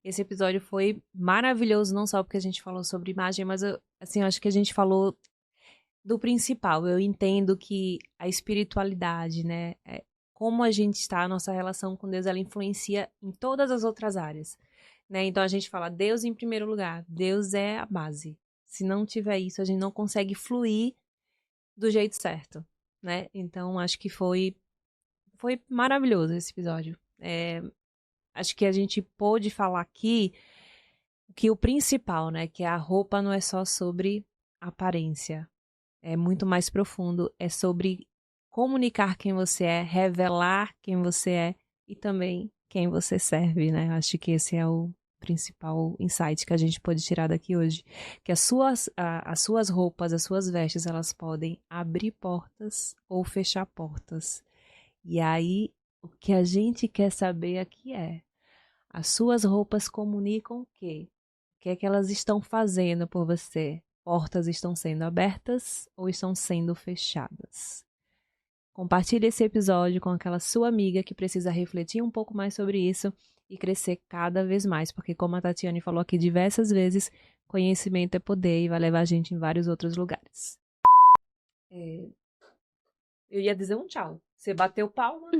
esse episódio foi maravilhoso, não só porque a gente falou sobre imagem, mas eu acho que a gente falou do principal. Eu entendo que a espiritualidade, né, como a gente está, a nossa relação com Deus, ela influencia em todas as outras áreas, né? Então a gente fala Deus em primeiro lugar. Deus é a base. Se não tiver isso, a gente não consegue fluir do jeito certo, né? Então acho que foi maravilhoso esse episódio. Acho que a gente pôde falar aqui que o principal, né, que a roupa não é só sobre aparência. É muito mais profundo, é sobre comunicar quem você é, revelar quem você é e também quem você serve, né? Acho que esse é o principal insight que a gente pode tirar daqui hoje, que as suas roupas, as suas vestes, elas podem abrir portas ou fechar portas. E aí, o que a gente quer saber aqui as suas roupas comunicam o quê? O que é que elas estão fazendo por você? Portas estão sendo abertas ou estão sendo fechadas? Compartilhe esse episódio com aquela sua amiga que precisa refletir um pouco mais sobre isso e crescer cada vez mais, porque como a Tatiane falou aqui diversas vezes, conhecimento é poder e vai levar a gente em vários outros lugares. Eu ia dizer um tchau. Você bateu palma?